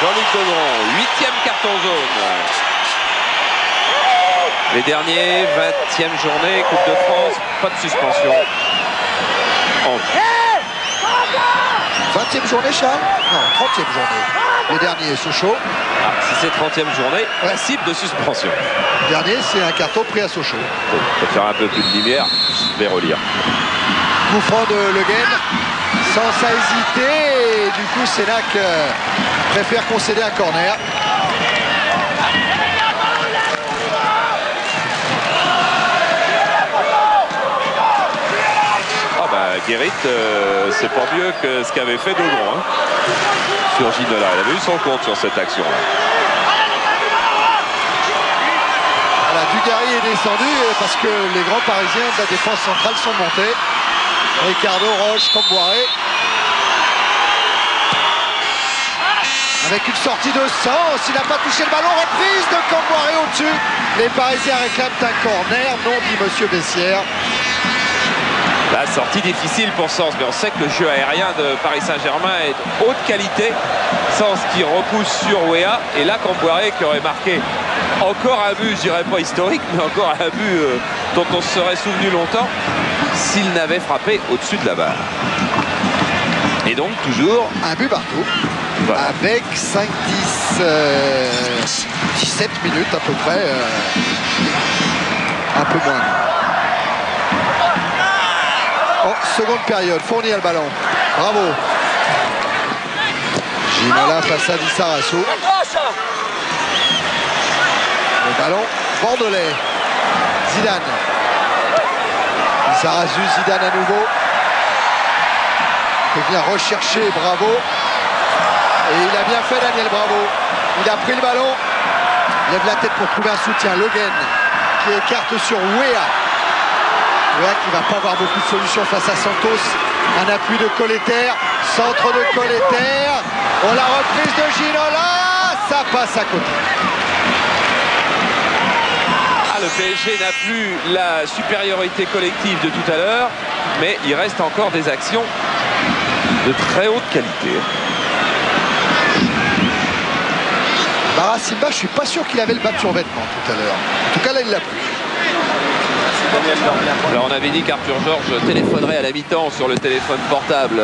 Jean-Luc Dogon, 8e carton jaune. Les derniers, 20e journée, Coupe de France, pas de suspension. 20e journée, Charles? Non, 30e journée. Les derniers, Sochaux. Ah, si c'est 30e journée, principe de suspension. Le dernier, c'est un carton pris à Sochaux. Pour faire un peu plus de lumière, je vais relire. Coup franc de Le Guen, sans hésiter. Et du coup, Sénac préfère concéder un corner. Guérit, c'est pas mieux que ce qu'avait fait Dogon hein, sur Ginola. Il avait eu son compte sur cette action-là. Voilà, Dugarry est descendu parce que les grands Parisiens de la défense centrale sont montés. Ricardo, Roche, Camboiré. Avec une sortie de Sanz, il n'a pas touché le ballon. Reprise de Camboiré au-dessus. Les Parisiens réclament un corner, non dit Monsieur Bessières. La sortie difficile pour Sanz, mais on sait que le jeu aérien de Paris Saint-Germain est de haute qualité. Sanz qui repousse sur Weah, et là Camboiré qui aurait marqué encore un but, je dirais pas historique, mais encore un but dont on se serait souvenu longtemps s'il n'avait frappé au-dessus de la barre. Et donc toujours un but partout, voilà. Avec 5-10, 17 minutes à peu près, un peu moins. Oh, seconde période, Fournier a le ballon. Bravo. Ginola face à Lissarazu. Le ballon, Bordelais. Zidane. Lissarazu, Zidane à nouveau. Il vient rechercher Bravo. Et il a bien fait Daniel Bravo. Il a pris le ballon. Il lève la tête pour trouver un soutien. Le Guen. qui écarte sur Weah. Weah qui ne va pas avoir beaucoup de solutions face à Santos. Un appui de Colleter, centre de Colleter. Oh, la reprise de Ginola, ça passe à côté. Le PSG n'a plus la supériorité collective de tout à l'heure, mais il reste encore des actions de très haute qualité. Simba, je suis pas sûr qu'il avait le bas de survêtement tout à l'heure. En tout cas, là, il l'a plus. Alors, on avait dit qu'Arthur Georges téléphonerait à la mi-temps sur le téléphone portable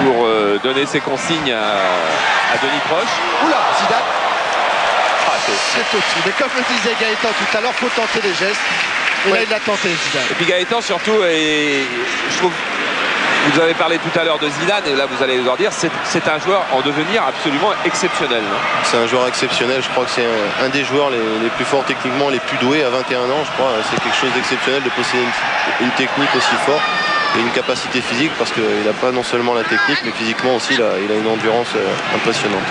pour donner ses consignes à Denis Proche. Oula, Zidane. C'est au-dessus. Mais comme le disait Gaëtan tout à l'heure, il faut tenter les gestes. Et là, il l'a tenté, Zidane. Et puis Gaëtan, surtout, et je trouve, vous avez parlé tout à l'heure de Zidane, et là, vous allez leur dire, c'est un joueur en devenir absolument exceptionnel. C'est un joueur exceptionnel. Je crois que c'est un des joueurs les plus forts techniquement, les plus doués à 21 ans. Je crois c'est quelque chose d'exceptionnel de posséder une technique aussi forte et une capacité physique, parce qu'il n'a pas non seulement la technique, mais physiquement aussi, il a une endurance impressionnante.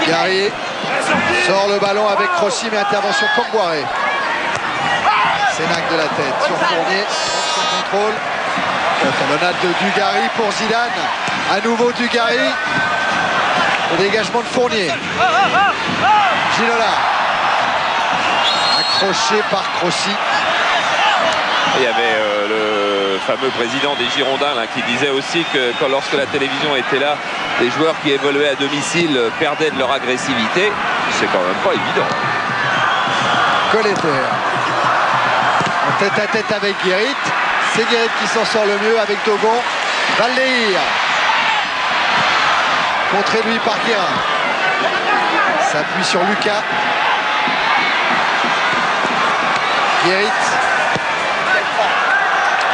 Gary sort le ballon avec Rossi, mais intervention Comboiré. Sénac de la tête sur Fournier, son contrôle. Talonnade de Dugarry pour Zidane. À nouveau Dugarry. Le dégagement de Fournier. Ginola. Accroché par Rossi. Il y avait le fameux président des Girondins là, qui disait aussi que lorsque la télévision était là, les joueurs qui évoluaient à domicile perdaient de leur agressivité. C'est quand même pas évident. Colleter. En tête à tête avec Guérit. C'est Guérit qui s'en sort le mieux avec Dogon. Valdeir. Contré lui par Guérin. S'appuie sur Lucas. Guérit.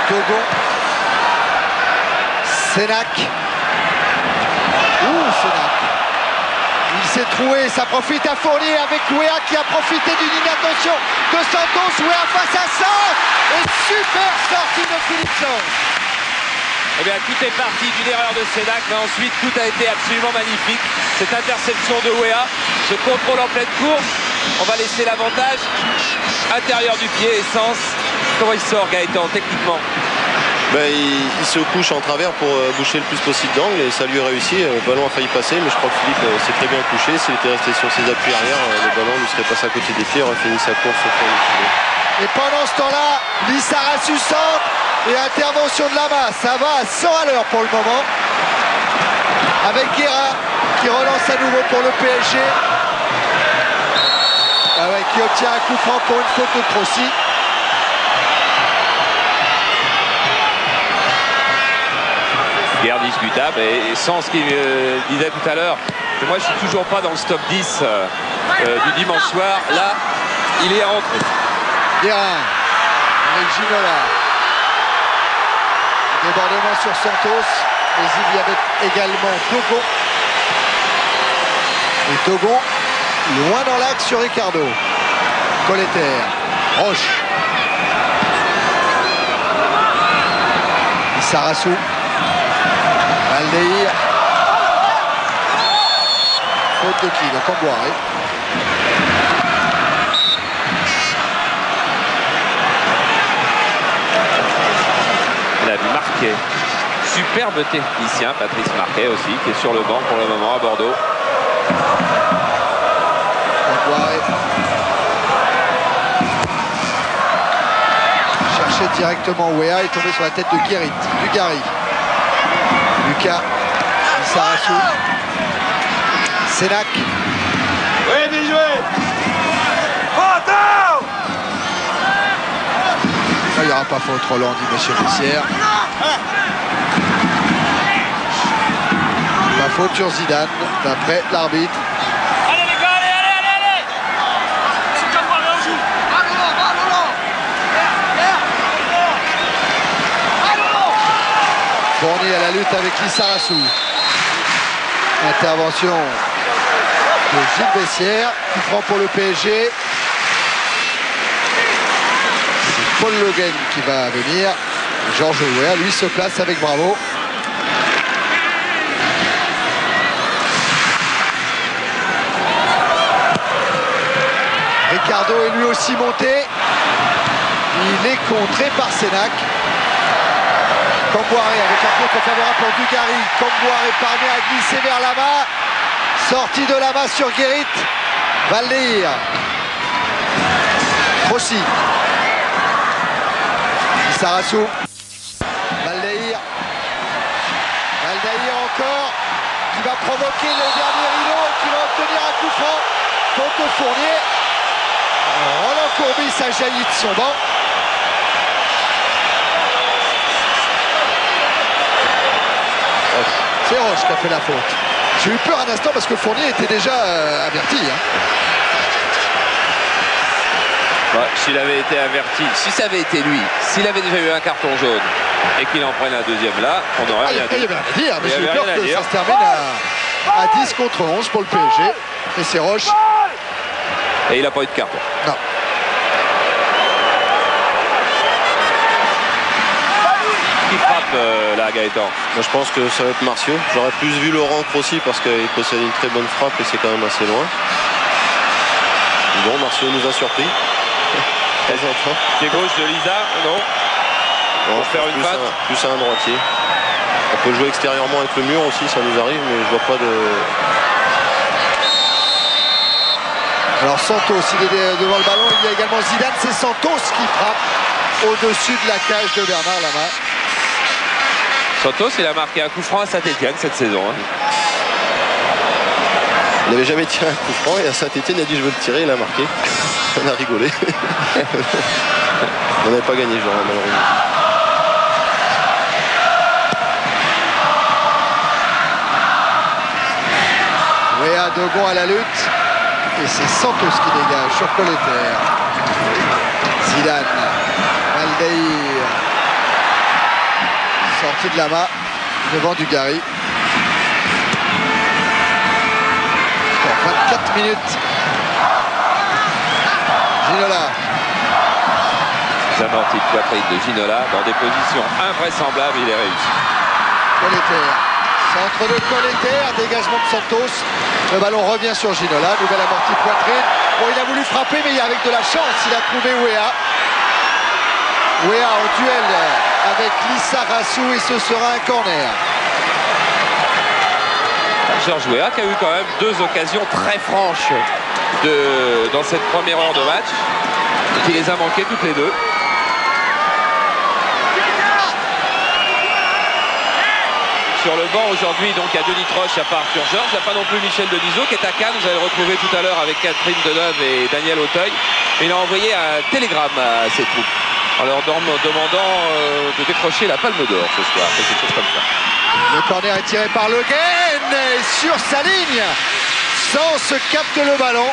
Dogon. Sénac. Sénac. Il s'est troué, ça profite à Fournier avec Weah qui a profité d'une inattention de Santos. Weah face à ça. Et super sortie de Philipson. Eh bien, tout est parti d'une erreur de Sénac, mais ensuite tout a été absolument magnifique. Cette interception de Weah, ce contrôle en pleine course, on va laisser l'avantage. Intérieur du pied, Essence. Comment il sort Gaëtan techniquement? Il se couche en travers pour boucher le plus possible d'angle et ça lui a réussi. Le ballon a failli passer, mais je crois que Philippe s'est très bien couché. S'il était resté sur ses appuis arrière, le ballon ne serait passé à côté des pieds, aurait fini sa course au fond du filet. Et pendant ce temps-là, Lissarasu centre et intervention de Lama. Ça va à 100 à l'heure pour le moment. Avec Guérin qui relance à nouveau pour le PSG. Qui obtient un coup franc pour une faute de Crossi. Guerre discutable et sans ce qu'il disait tout à l'heure, moi je suis toujours pas dans le top 10 du dimanche soir. Là, il est rentré. Guérin avec Ginola. Débordement sur Santos, mais il y avait également Dogon. Et Dogon, loin dans l'axe sur Ricardo. Colleter, Roche. Lissarasu. Valdeir. Faute de qui? De Comboiré. Il a vu Marquet. Superbe technicien, Patrice Marquet aussi, qui est sur le banc pour le moment à Bordeaux. Comboiré. Cherchait directement Weah et tombé sur la tête de Guérit. Dugarry. Lucas. Lissarasu. Sénac. Oui, bien joué. Il n'y aura pas faute, Roland, dit monsieur Messière. Pas faute sur Zidane, d'après l'arbitre. Allez les gars, allez. C'est comme on joue. Fournier à la lutte avec Lissarasu. Intervention de Gilles Bessière qui prend pour le PSG. C'est Paul Le Guen qui va venir. Georges Weah, lui, se place avec Bravo. Ricardo est lui aussi monté. Il est contré par Sénac. Camboiré avec un contre favorable pour Dugarry. Camboiré parvient à glisser vers Lama. Sortie de Lama sur Guérit. Valdeir. Rossi. Lissarassou. Valdeir. Valdeir encore. Qui va provoquer le dernier rideau et qui va obtenir un coup franc contre Fournier. Roland Courbis a jailli de son banc. C'est Roche qui a fait la faute. J'ai eu peur un instant parce que Fournier était déjà averti. Ouais, s'il avait été averti, si ça avait été lui, s'il avait déjà eu un carton jaune et qu'il en prenne un deuxième là, on n'aurait rien dit. Il y avait rien à dire, mais j'ai eu peur que ça se termine à 10 contre 11 pour le PSG. Et c'est Roche. Et il n'a pas eu de carton. Non. Qui frappe là, Gaëtan? Moi, je pense que ça va être Martiaux. J'aurais plus vu Laurent aussi parce qu'il possède une très bonne frappe et c'est quand même assez loin. Bon, Martiaux nous a surpris. Pied gauche de Lisa, non? Pour faire une patte. Plus à un droitier. On peut jouer extérieurement avec le mur aussi, ça nous arrive, mais je vois pas de... Alors Santos, il est devant le ballon, il y a également Zidane, c'est Santos qui frappe au-dessus de la cage de Bernard Lama. Santos, il a marqué un coup franc à Saint-Etienne cette saison. Il n'avait jamais tiré un coup franc et à Saint-Etienne, il a dit je veux le tirer, il a marqué. On a rigolé. On n'avait pas gagné ce jour-là, malheureusement. Wea Dogon à la lutte. Et c'est Santos qui dégage sur Colleter. Zidane. Valdeir. Sortie de Lama. Devant Dugarry. 24 minutes. Ginola. Amorti de poitrine de Ginola dans des positions invraisemblables, il est réussi. Colleter. Centre de Colleter, dégagement de Santos. Le ballon revient sur Ginola, nouvelle amortie de poitrine. Bon, il a voulu frapper, mais avec de la chance, il a trouvé Wea. Wea en duel avec Lissarassou et ce sera un corner. Georges Wea qui a eu quand même deux occasions très franches dans cette première heure de match. Qui les a manquées toutes les deux. Sur le banc aujourd'hui, donc il y a Denis Troche, il n'y a pas Arthur Georges, il n'y a pas non plus Michel Denisot qui est à Cannes. Vous allez le retrouver tout à l'heure avec Catherine Deneuve et Daniel Auteuil. Il a envoyé un télégramme à ses troupes en leur demandant de décrocher la Palme d'Or ce soir, quelque chose comme ça. Le corner est tiré par Le Guen et sur sa ligne. Sans capte le ballon.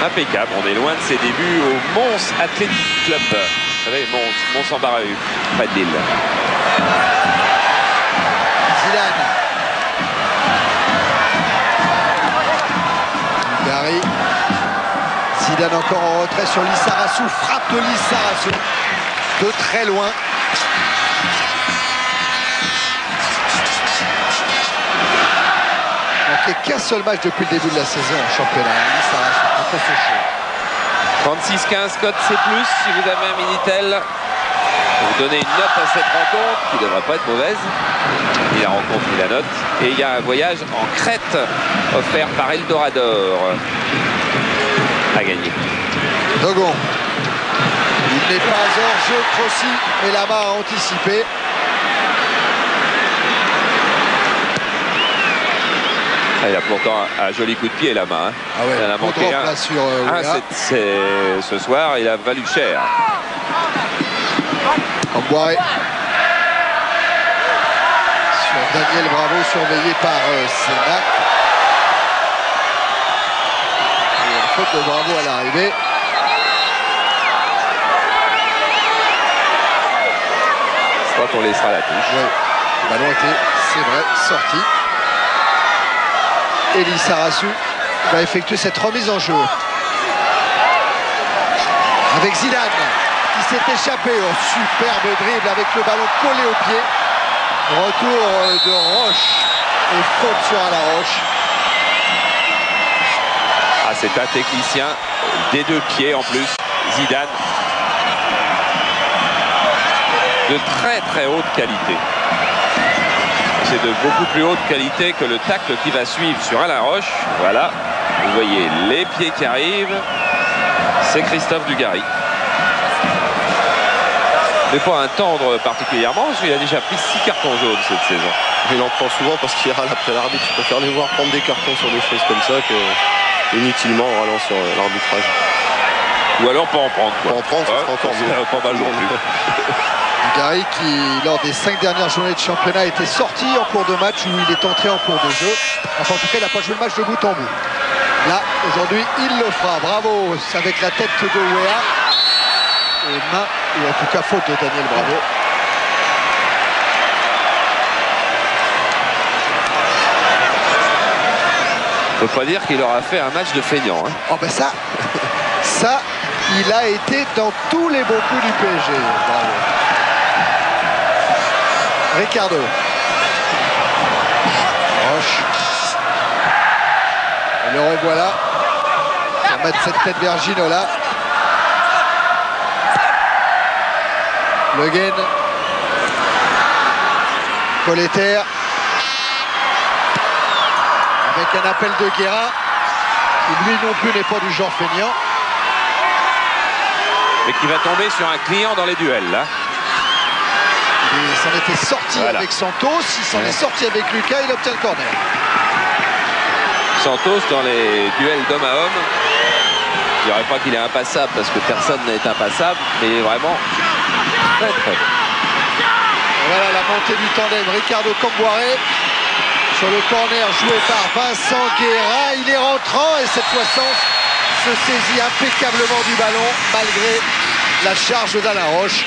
Impeccable, on est loin de ses débuts au Mons Athletic Club. Vous savez, Mons en Barrehue, près de Lille. Zidane. Gary. Zidane encore en retrait sur Lissarassou. Frappe de Lissarassou. De très loin. Il n'y a qu'un seul match depuis le début de la saison en championnat. Lissarassou. 36-15 code C+, si vous avez un Minitel, vous donnez une note à cette rencontre qui ne devrait pas être mauvaise. Il la rencontre, il la note. Et il y a un voyage en Crète offert par Eldorador à gagner. Dogon. Il n'est pas hors jeu, Crossi, mais là-bas a anticipé. Ah, il a pourtant un joli coup de pied la main. Ah ouais, il en a manqué un. Sur, ce soir, il a valu cher. Camboiré. Sur Daniel Bravo, surveillé par Sénac. Faute de Bravo à l'arrivée. Je crois qu'on laissera la touche. Ouais. Le ballon était, c'est vrai, sorti. Et Lissarassou va effectuer cette remise en jeu. Avec Zidane qui s'est échappé. Oh, superbe dribble avec le ballon collé au pied. Retour de Roche et faute sur Alaroche. Ah, c'est un technicien des 2 pieds en plus, Zidane. De très très haute qualité. C'est de beaucoup plus haute qualité que le tacle qui va suivre sur Alain Roche. Voilà, vous voyez les pieds qui arrivent. C'est Christophe Dugarry. Mais pas un tendre particulièrement, parce qu'il a déjà pris 6 cartons jaunes cette saison. Il en prend souvent parce qu'il râle après l'arbitre. Je préfère les voir prendre des cartons sur des choses comme ça que inutilement en râlant sur l'arbitrage. Ou alors pas en prendre. Quoi. Pas en prendre, ça sera encore mieux. Pas mal non plus. Dugarry qui, lors des 5 dernières journées de championnat, était sorti en cours de match où il est entré en cours de jeu. Enfin, en tout cas, il n'a pas joué le match de bout en bout. Là, aujourd'hui, il le fera. Bravo, c'est avec la tête de Wea. Et main, ou en tout cas faute de Daniel Bravo. On ne peut pas dire qu'il aura fait un match de feignant. Hein. Oh ben ça, il a été dans tous les bons coups du PSG. Bravo. Ricardo. Roche. Et le revoilà. On va mettre cette tête vers Ginola. Le Guen. Colleter. Avec un appel de Guérin, qui lui non plus n'est pas du genre feignant. Mais qui va tomber sur un client dans les duels, là. Il s'en était sorti avec Santos, il s'en est sorti avec Lucas, il obtient le corner. Santos, dans les duels d'homme à homme, je ne dirais pas qu'il est impassable, parce que personne n'est impassable, mais il est vraiment très très bon. Voilà la montée du tandem, Ricardo Camboire. Sur le corner joué par Vincent Guérin, il est rentrant et cette fois Sens se saisit impeccablement du ballon malgré la charge d'Alain Roche.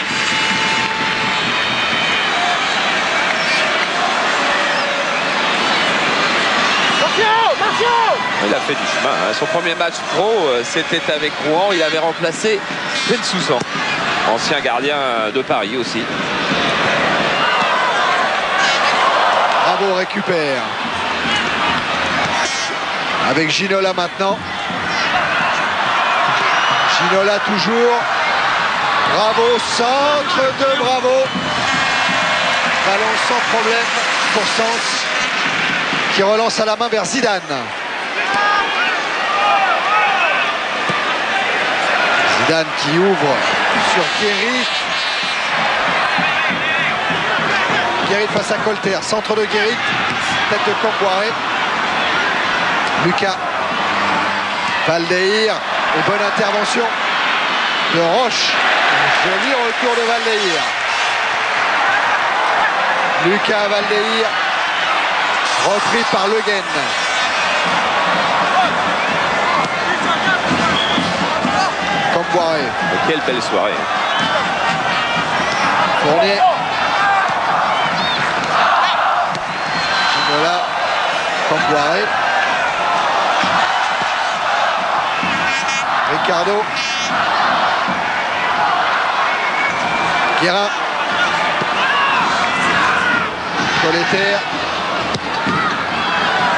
Il a fait du chemin. Hein. Son premier match pro, c'était avec Rouen. Il avait remplacé Bensoussan, ancien gardien de Paris aussi. Bravo récupère. Avec Ginola maintenant. Ginola toujours. Bravo, centre de Bravo. Ballon sans problème pour Sens, qui relance à la main vers Zidane. Zidane qui ouvre sur Guéry. Guéry face à Colter, centre de Guéry, tête de Camboire. Lucas, Valdeir, et bonne intervention de Roche. Joli retour de Valdeir. Lucas Valdeir, repris par Le Guen. Camboire. Quelle belle soirée. Fournier. Voilà, Camboire. Ricardo. Guérin. Colleter.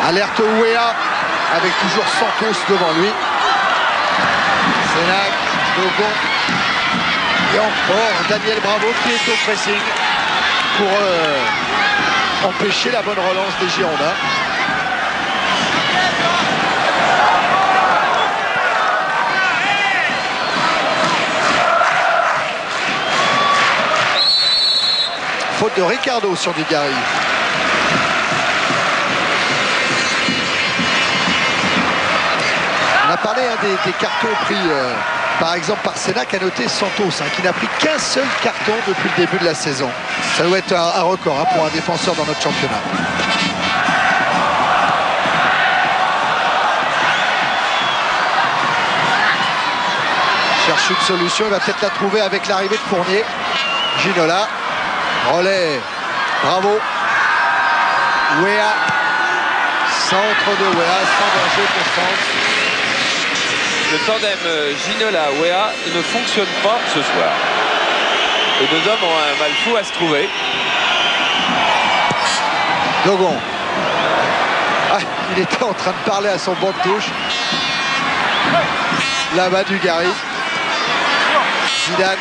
Alerte Ouéa avec toujours Santos devant lui. Sénac, Dogon. Et encore Daniel Bravo qui est au pressing pour empêcher la bonne relance des Girondins. Faute de Ricardo sur Dugarry. On a parlé des cartons pris par exemple par Sénac, a noté Santos qui n'a pris qu'un seul carton depuis le début de la saison. Ça doit être un record pour un défenseur dans notre championnat. Cherche une solution, il va peut-être la trouver avec l'arrivée de Fournier. Ginola, relais, Bravo. Wea, centre de Wea, sans danger pour France. Le tandem Ginola-Wea ne fonctionne pas ce soir. Les deux hommes ont un mal fou à se trouver. Dogon. Ah, il était en train de parler à son banc de touche. Là-bas Dugarry. Zidane.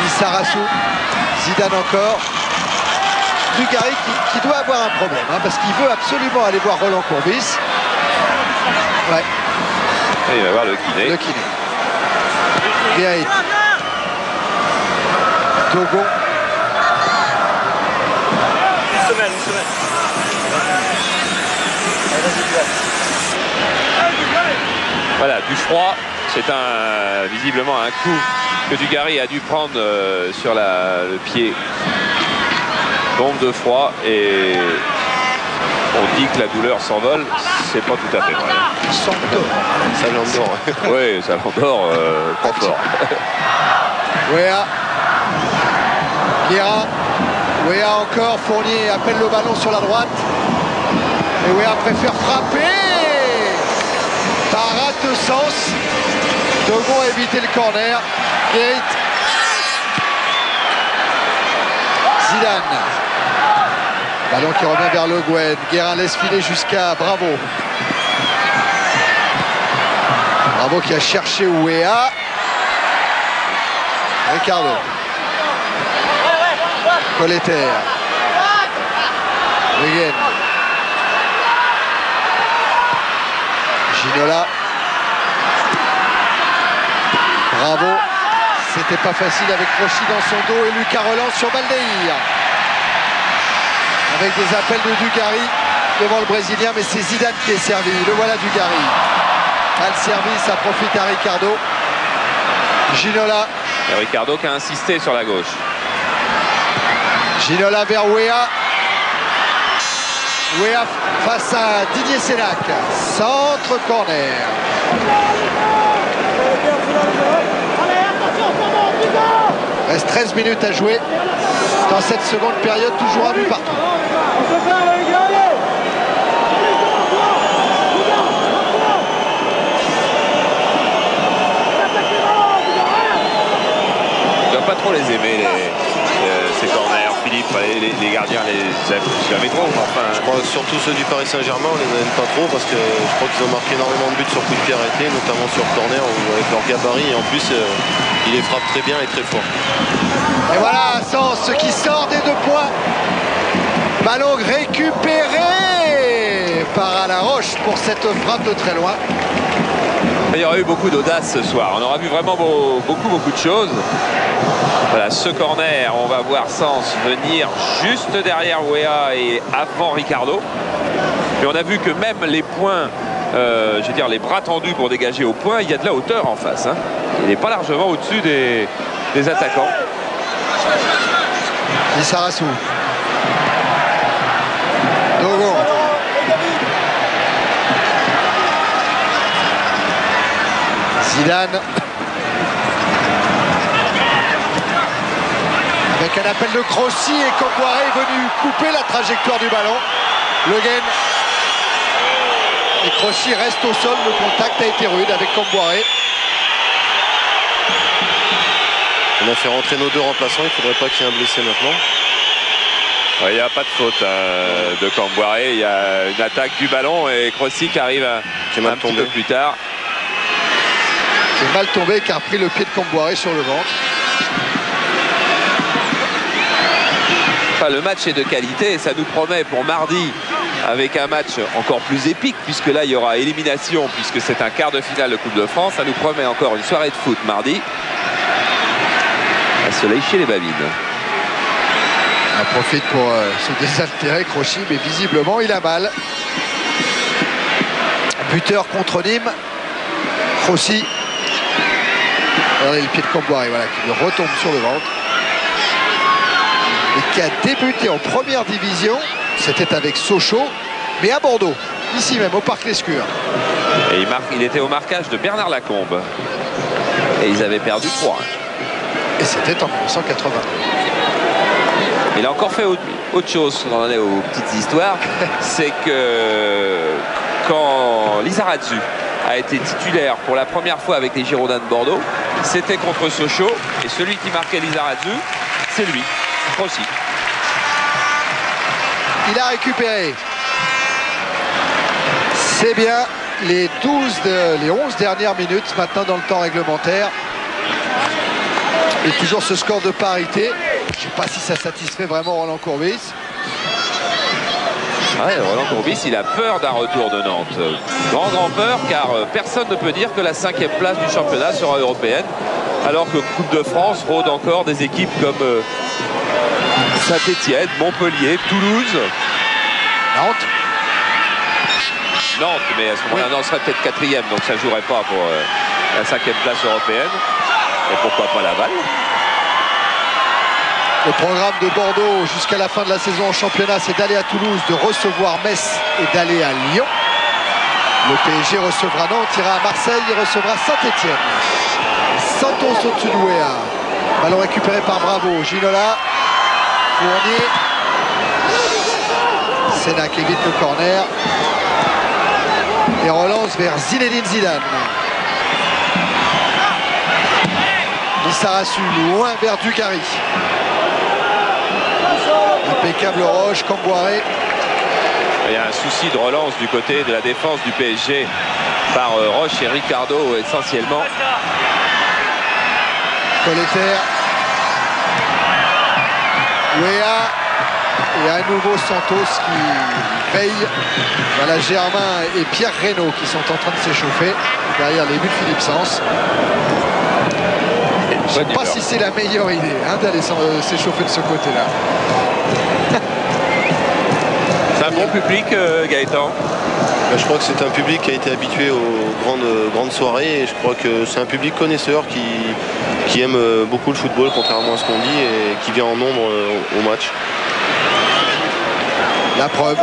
Lissarassou. Zidane encore. Dugarry qui doit avoir un problème, hein, parce qu'il veut absolument aller voir Roland Courbis. Ouais. Et il va voir le kiné. Le kiné. Guérit. Dogon. Une semaine. Voilà, du froid. C'est visiblement un coup que Dugarry a dû prendre sur le pied. Bombe de froid et on dit que la douleur s'envole. C'est pas tout à fait vrai. Ça l'endort. Oui, ça l'endort pas fort. Wea. Guérin. Wea encore. Fournier appelle le ballon sur la droite. Et Wea préfère frapper. Parade de sens. Dogon a évité le corner. Guérit. Zidane. Ballon qui revient vers Le Guen. Guérin laisse filer jusqu'à Bravo. Bravo qui a cherché Wea. Ricardo. Colleter. Wegen. Ginola. Bravo. C'était pas facile avec Rochy dans son dos et Lucas relance sur Baldeir. Avec des appels de Dugarry devant le Brésilien, mais c'est Zidane qui est servi. Le voilà Dugarry. À le service, ça profite à Ricardo. Ginola. Et Ricardo qui a insisté sur la gauche. Ginola vers Wea. Wea face à Didier Sénac. Centre corner. Reste 13 minutes à jouer dans cette seconde période, toujours un but partout. Il ne doit pas trop les aimer, ces corners. Philippe, les gardiens les aiment jamais trop. Enfin, je crois que surtout ceux du Paris Saint-Germain, on les aime pas trop parce que je crois qu'ils ont marqué énormément de buts sur coup de pied arrêté, notamment sur corner avec leur gabarit, et en plus ils les frappent très bien et très fort. Et voilà Sens qui sort des 2 points. Ballon récupéré par Alain Roche pour cette frappe de très loin. Il y aura eu beaucoup d'audace ce soir. On aura vu vraiment beaucoup de choses. Voilà, ce corner, on va voir Sens venir juste derrière Wea et avant Ricardo. Et on a vu que même les points, je veux dire les bras tendus pour dégager au point, il y a de la hauteur en face. Hein. Il n'est pas largement au-dessus des attaquants. Lissarassou. Dogon. Zidane. Avec un appel de Crossi et Comboiré est venu couper la trajectoire du ballon. Le Guen. Et Crossi reste au sol. Le contact a été rude avec Comboiré. On a fait rentrer nos 2 remplaçants. Il ne faudrait pas qu'il y ait un blessé maintenant. Il n'y a pas de faute de Comboiré. Il y a une attaque du ballon et Crossi qui arrive un petit peu plus tard. Qui est mal tombé, qui a repris le pied de Comboiré sur le ventre. Enfin, le match est de qualité et ça nous promet pour mardi avec un match encore plus épique puisque là il y aura élimination puisque c'est un quart de finale de Coupe de France. Ça nous promet encore une soirée de foot mardi. À se lécher les babines. On profite pour se désaltérer Crochy, mais visiblement il a mal. Buteur contre Nîmes. Crochy. Regardez le pied de Comboiré, voilà, qui lui retombe sur le ventre. Et qui a débuté en première division. C'était avec Sochaux, mais à Bordeaux, ici même, au Parc Lescure. Et il était au marquage de Bernard Lacombe. Et ils avaient perdu 3. Et c'était en 1980. Il a encore fait autre chose, on en est aux petites histoires. C'est que quand Lizarazu a été titulaire pour la première fois avec les Girondins de Bordeaux, c'était contre Sochaux. Et celui qui marquait Lizarazu, c'est lui, Crossi. Il a récupéré. C'est bien les 11 dernières minutes maintenant dans le temps réglementaire. Et toujours ce score de parité. Je ne sais pas si ça satisfait vraiment Roland Courbis. Ouais, Roland Courbis, il a peur d'un retour de Nantes. Grand peur, car personne ne peut dire que la 5e place du championnat sera européenne, alors que Coupe de France rôde encore des équipes comme Saint-Étienne, Montpellier, Toulouse. Nantes, mais à ce moment-là, Nantes serait peut-être 4e, donc ça ne jouerait pas pour la 5e place européenne. Et pourquoi pas Laval? Le programme de Bordeaux jusqu'à la fin de la saison en championnat, c'est d'aller à Toulouse, de recevoir Metz et d'aller à Lyon. Le PSG recevra Nantes, ira à Marseille, il recevra Saint-Étienne. Santos au-dessus de Wea. Ballon récupéré par Bravo. Ginola, Fournier. Sénac évite le corner. Et relance vers Zinedine Zidane. Lissarasu, loin vers Dugarry. Impeccable Roche, Camboiré. Il y a un souci de relance du côté de la défense du PSG par Roche et Ricardo essentiellement. Colleter. Wea. Et à nouveau Santos qui veille. Voilà Germain et Pierre Reynaud qui sont en train de s'échauffer derrière les buts de Philippe Sens. Je ne sais pas si c'est la meilleure idée d'aller s'échauffer de ce côté-là. C'est un bon public, Gaëtan. Je crois que c'est un public qui a été habitué aux grandes soirées et je crois que c'est un public connaisseur qui aime beaucoup le football, contrairement à ce qu'on dit, et qui vient en nombre au match. La preuve.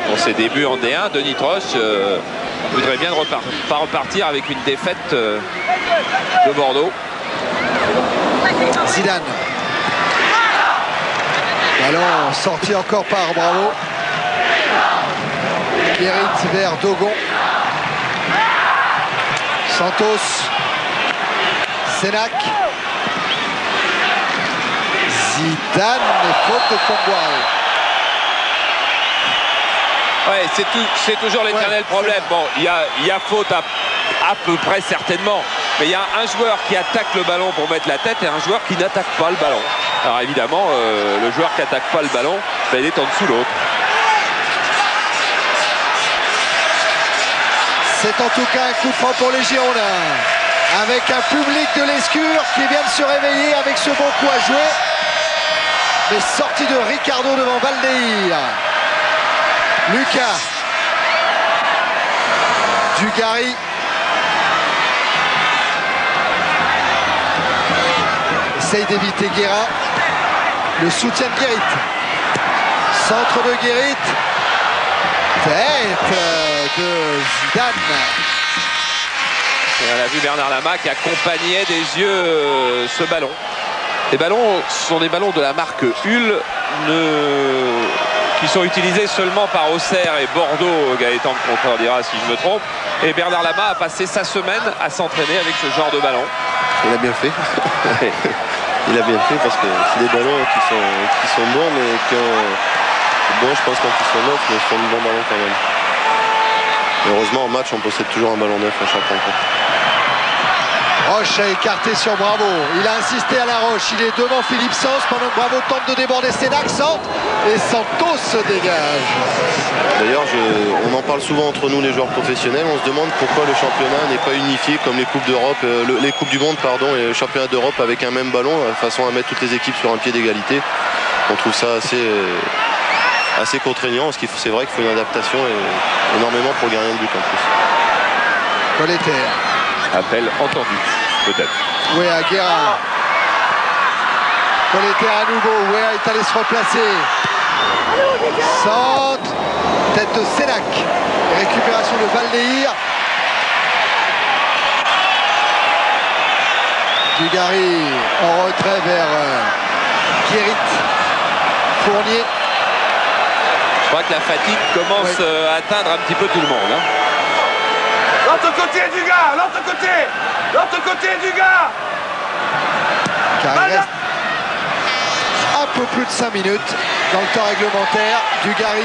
Pour ses débuts en D1, Denis Troche voudrait bien pas repartir avec une défaite de Bordeaux. Zidane. Ballon sorti encore par Bravo. Guérit vers Dogon. Santos. Sénac. Zidane et faute de Camboiré. Ouais, c'est toujours l'éternel problème. Bon, il y a faute à peu près certainement, mais il y a un joueur qui attaque le ballon pour mettre la tête et un joueur qui n'attaque pas le ballon. Alors évidemment, le joueur qui n'attaque pas le ballon, il est en dessous l'autre. C'est en tout cas un coup franc pour les Girondins, avec un public de l'Escure qui vient de se réveiller avec ce bon coup à jouer. Mais sortie de Ricardo devant Valdeir. Lucas. Dugarry. Essaye d'éviter Guérin. Le soutien de Guérit. Centre de Guérit. Tête de Zidane. Et on a vu Bernard Lama qui accompagnait des yeux ce ballon. Les ballons sont des ballons de la marque Hull qui sont utilisés seulement par Auxerre et Bordeaux. Gaëtan me contredira si je me trompe. Et Bernard Lama a passé sa semaine à s'entraîner avec ce genre de ballon. Il a bien fait. Il a bien fait parce que c'est des ballons qui sont bons, mais qui ont... Bon, je pense quand ils sont neufs, mais ils sont de bons ballons quand même. Et heureusement, en match, on possède toujours un ballon neuf à chaque rencontre. Roche a écarté sur Bravo. Il a insisté à la Roche. Il est devant Philippe Sens pendant que Bravo tente de déborder Sénac. Centre et Santos se dégage. D'ailleurs, on en parle souvent entre nous, les joueurs professionnels. On se demande pourquoi le championnat n'est pas unifié comme les Coupes d'Europe, les Coupes du Monde, pardon, et le championnat d'Europe avec un même ballon, de façon à mettre toutes les équipes sur un pied d'égalité. On trouve ça assez contraignant, parce que c'est vrai qu'il faut une adaptation et énormément pour gagner de but en plus. Colleter. Appel entendu, peut-être. Wea Guérin. Colleter à nouveau. Wea est allé se replacer. Centre. Tête de Sénac. Récupération de Valdeir. Dugarry en retrait vers Guérit. Fournier. Je crois que la fatigue commence à atteindre un petit peu tout le monde. Hein. L'autre côté du gars, l'autre côté du gars. Car il reste peu plus de 5 minutes dans le temps réglementaire. Dugarry,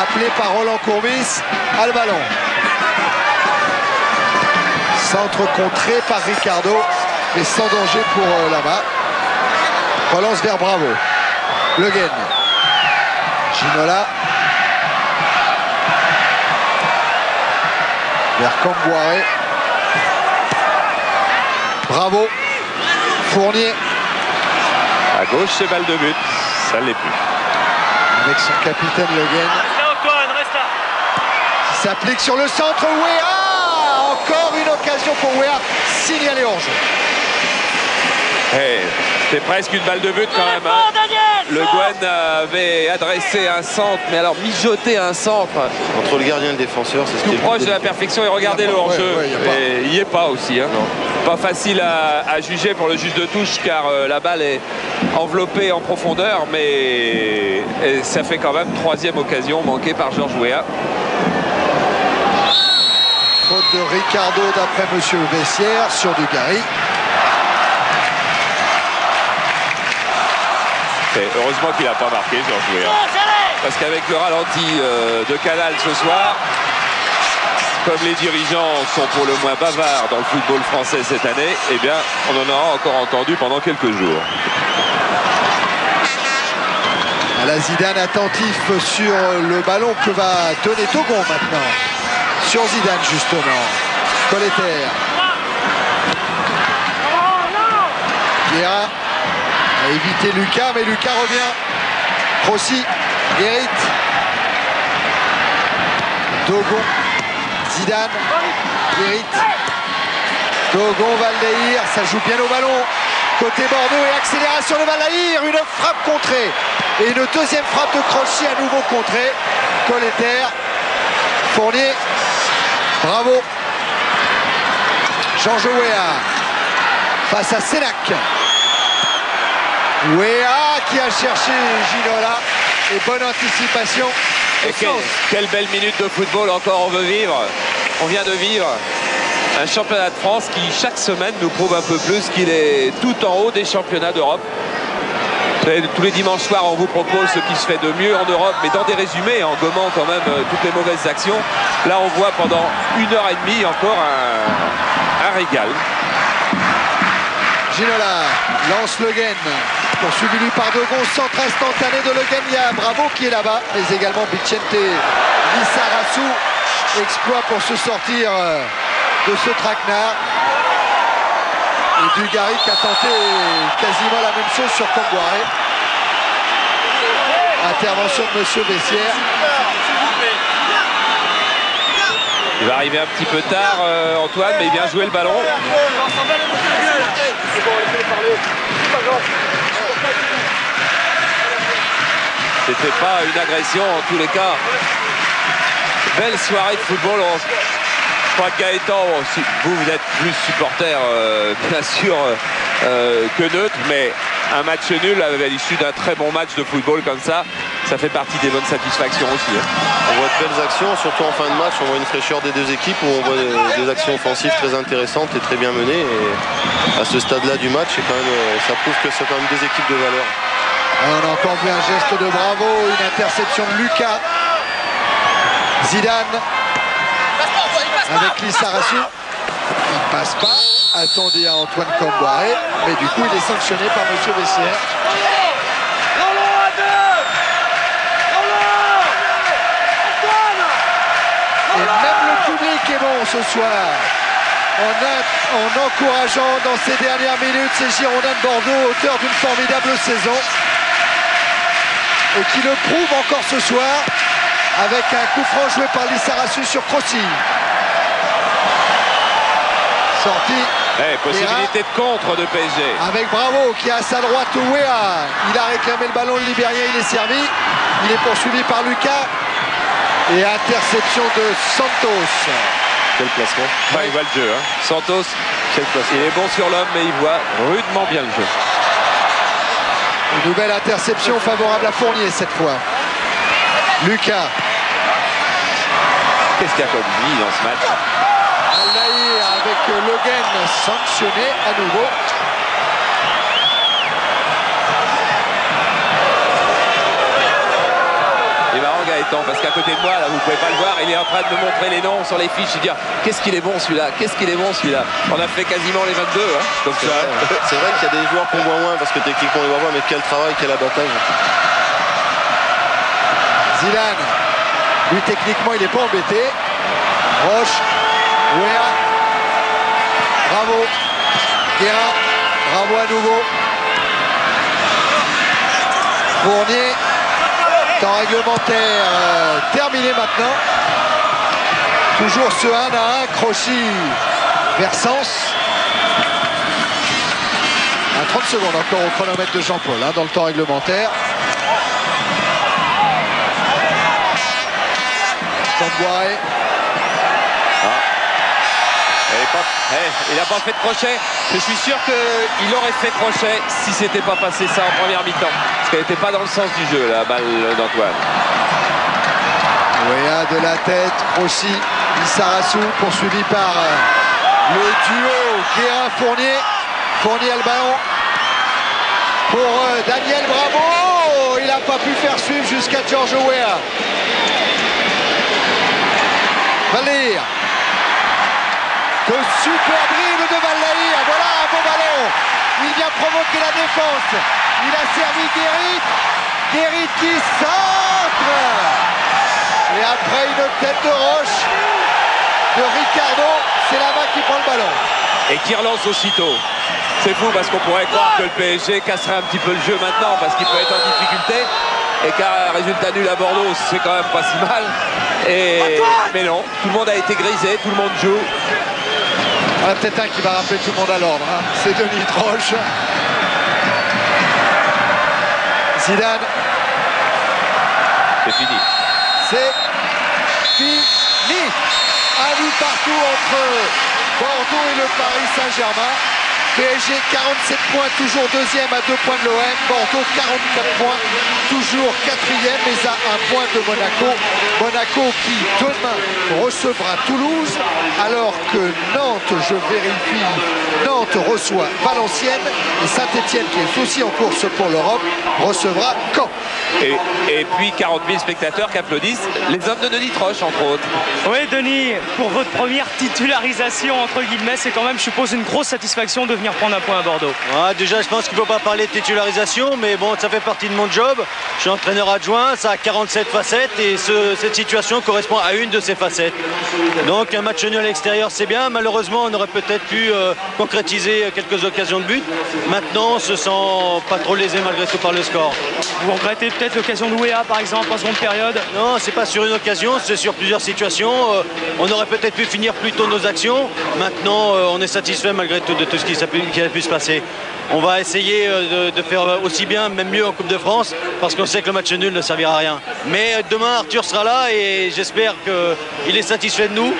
appelé par Roland Courbis, a le ballon. Centre contré par Ricardo, mais sans danger pour là-bas. Relance vers Bravo. Le Guen. Ginola. Vers Camboiré. Bravo. Fournier. À gauche, c'est balle de but. Ça ne l'est plus. Avec son capitaine Le Guen. Qui s'applique sur le centre. Wea. Encore une occasion pour Wea. Signalé hors jeu. Hey, c'est presque une balle de but quand même. Hein. Le Guen avait adressé un centre, mais alors mijoté un centre. Entre le gardien et le défenseur, c'est tout proche de la perfection. Et regardez le hors-jeu. Il n'y est pas aussi. Hein. Pas facile à juger pour le juge de touche car la balle est enveloppée en profondeur, mais ça fait quand même 3e occasion manquée par Georges Weah. Faute de Ricardo d'après Monsieur Bessières sur Dugarry. Et heureusement qu'il n'a pas marqué, Georges Weah. Parce qu'avec le ralenti de Canal ce soir, comme les dirigeants sont pour le moins bavards dans le football français cette année, eh bien, on en aura encore entendu pendant quelques jours. La Zidane attentif sur le ballon que va donner Togon maintenant. Sur Zidane, justement. Colleter. Guerra a évité Lucas, mais Lucas revient. Rossi, Guérit. Togon. Zidane, Guérit, Togon, Valdeir, ça joue bien au ballon. Côté Bordeaux et accélération de Valdeir, une frappe contrée. Et une deuxième frappe de Crochy à nouveau contrée. Colleter, Fournier, Bravo. Georges Weah face à Sénac. Weah qui a cherché Ginola. Et bonne anticipation. Et quelle belle minute de football encore on veut vivre. On vient de vivre un championnat de France qui chaque semaine nous prouve un peu plus qu'il est tout en haut des championnats d'Europe. Tous les dimanches soirs on vous propose ce qui se fait de mieux en Europe, mais dans des résumés, en gommant quand même toutes les mauvaises actions. Là on voit pendant 1h30 encore un régal. Ginola lance Le Guen, poursuivi lui par Dogon, centre instantané de Le Guen. Il y a Bravo qui est là-bas, mais également Vicente Lissarassou. Exploit pour se sortir de ce traquenard. Et Dugarry qui a tenté quasiment la même chose sur Camboiré. Intervention de Monsieur Bessières. Il va arriver un petit peu tard, Antoine, mais il vient jouer le ballon. C'était pas une agression en tous les cas. Belle soirée de football. Je crois que Gaëtan, vous êtes plus supporter bien sûr que neutre, mais un match nul à l'issue d'un très bon match de football comme ça fait partie des bonnes satisfactions aussi. Hein. On voit de belles actions, surtout en fin de match, on voit une fraîcheur des deux équipes où on voit des actions offensives très intéressantes et très bien menées. Et à ce stade-là du match, quand même, ça prouve que c'est quand même deux équipes de valeur. On a encore vu un geste de Bravo, une interception de Lucas. Zidane avec Lissarassou. Il ne passe pas. Attendez à Antoine Camboiré, mais du coup il est sanctionné par Monsieur Bessières. Et même le public est bon ce soir. En encourageant dans ces dernières minutes ces Girondins de Bordeaux, auteurs d'une formidable saison. Et qui le prouve encore ce soir avec un coup franc joué par Lissarassou sur Crossi. Sortie. Possibilité de contre de PSG. Avec Bravo qui a à sa droite Weah. Il a réclamé le ballon, le Libérien, il est servi. Il est poursuivi par Lucas. Et interception de Santos. Quel placement. Il voit le jeu. Hein. Santos, il est bon sur l'homme, mais il voit rudement bien le jeu. Une nouvelle interception favorable à Fournier cette fois. Lucas. Qu'est-ce qu'il y a comme vie dans ce match? Al-Nahir avec Le Guen sanctionné à nouveau. les temps, parce qu'à côté de moi, là, vous pouvez pas le voir, il est en train de me montrer les noms sur les fiches. Il dit, qu'est-ce qu'il est bon celui-là, qu'est-ce qu'il est bon celui-là. On a fait quasiment les 22, hein, comme ça. C'est vrai qu'il y a des joueurs qu'on voit moins, parce que techniquement on les voit moins, mais quel travail, quel abattage. Zidane, lui techniquement il n'est pas embêté. Roche, Wea, bravo. Guérin, bravo à nouveau. Fournier, temps réglementaire terminé maintenant. Toujours ce 1-1, Crochy vers Sens. À 30 secondes encore au chronomètre de Jean-Paul dans le temps réglementaire. Jean de Boiret. Il n'a pas fait de crochet. Je suis sûr qu'il aurait fait crochet si c'était pas passé ça en première mi-temps. Parce qu'elle n'était pas dans le sens du jeu, la balle d'Antoine. Wea de la tête, Crochy, Lissarassou, poursuivi par le duo Guérin-Fournier. Fournier a le ballon pour Daniel Bravo. Il n'a pas pu faire suivre jusqu'à George Wea. Valdir. De super dribble de Valdir. Voilà un beau ballon. Il vient provoquer la défense. Il a servi Guérit. Guérit qui centre. Et après une tête de Roche de Ricardo, c'est là-bas qui prend le ballon. Et qui relance aussitôt. C'est fou parce qu'on pourrait croire que le PSG casserait un petit peu le jeu maintenant parce qu'il peut être en difficulté. Et qu'un résultat nul à Bordeaux, c'est quand même pas si mal. Mais non, tout le monde a été grisé, tout le monde joue. On a peut-être un qui va rappeler tout le monde à l'ordre. C'est Denis Troche. Zidane. C'est fini. C'est fini. Un but partout entre Bordeaux et le Paris Saint-Germain. PSG 47 points, toujours deuxième à 2 points de l'OM. Bordeaux 44 points, toujours quatrième, mais à 1 point de Monaco. Monaco qui demain recevra Toulouse, alors que Nantes, je vérifie, Nantes reçoit Valenciennes et Saint-Etienne, qui est aussi en course pour l'Europe, recevra Caen. Et puis 40 000 spectateurs qui applaudissent les hommes de Denis Troche, entre autres. Oui, Denis, pour votre première titularisation, entre guillemets, c'est quand même, je suppose, une grosse satisfaction de venir prendre un point à Bordeaux. Ouais, déjà, je pense qu'il ne faut pas parler de titularisation, mais bon, ça fait partie de mon job. Je suis entraîneur adjoint, ça a 47 facettes et cette situation correspond à une de ces facettes. Donc, un match nul à l'extérieur, c'est bien. Malheureusement, on aurait peut-être pu concrétiser quelques occasions de but. Maintenant, on se sent pas trop lésé malgré tout par le score. Vous regrettez peut-être l'occasion de Wea, par exemple, en seconde période? Non, c'est pas sur une occasion, c'est sur plusieurs situations. On aurait peut-être pu finir plus tôt nos actions. Maintenant, on est satisfait malgré tout de tout ce qui a pu se passer. On va essayer de faire aussi bien, même mieux en Coupe de France, parce qu'on sait que le match nul ne servira à rien. Mais demain, Arthur sera là et j'espère qu'il est satisfait de nous,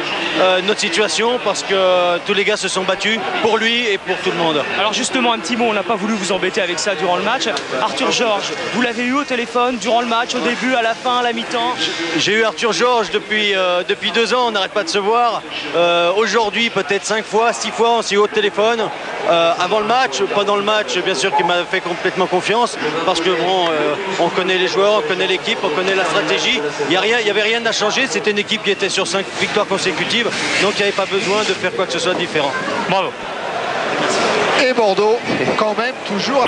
notre situation, parce que tous les gars se sont battus pour lui et pour tout le monde. Alors justement, un petit mot, on n'a pas voulu vous embêter avec ça durant le match. Arthur Georges, vous l'avez eu au téléphone durant le match, au début, à la fin, à la mi-temps? J'ai eu Arthur Georges depuis 2 ans, on n'arrête pas de se voir. Aujourd'hui, peut-être 5 fois, 6 fois, on s'est eu au téléphone. Avant le match, pendant le match, bien sûr qu'il m'a fait complètement confiance parce que bon, on connaît les joueurs, on connaît l'équipe, on connaît la stratégie. Il n'y avait rien à changer. C'était une équipe qui était sur 5 victoires consécutives, donc il n'y avait pas besoin de faire quoi que ce soit de différent. Bravo. Et Bordeaux, quand même, toujours.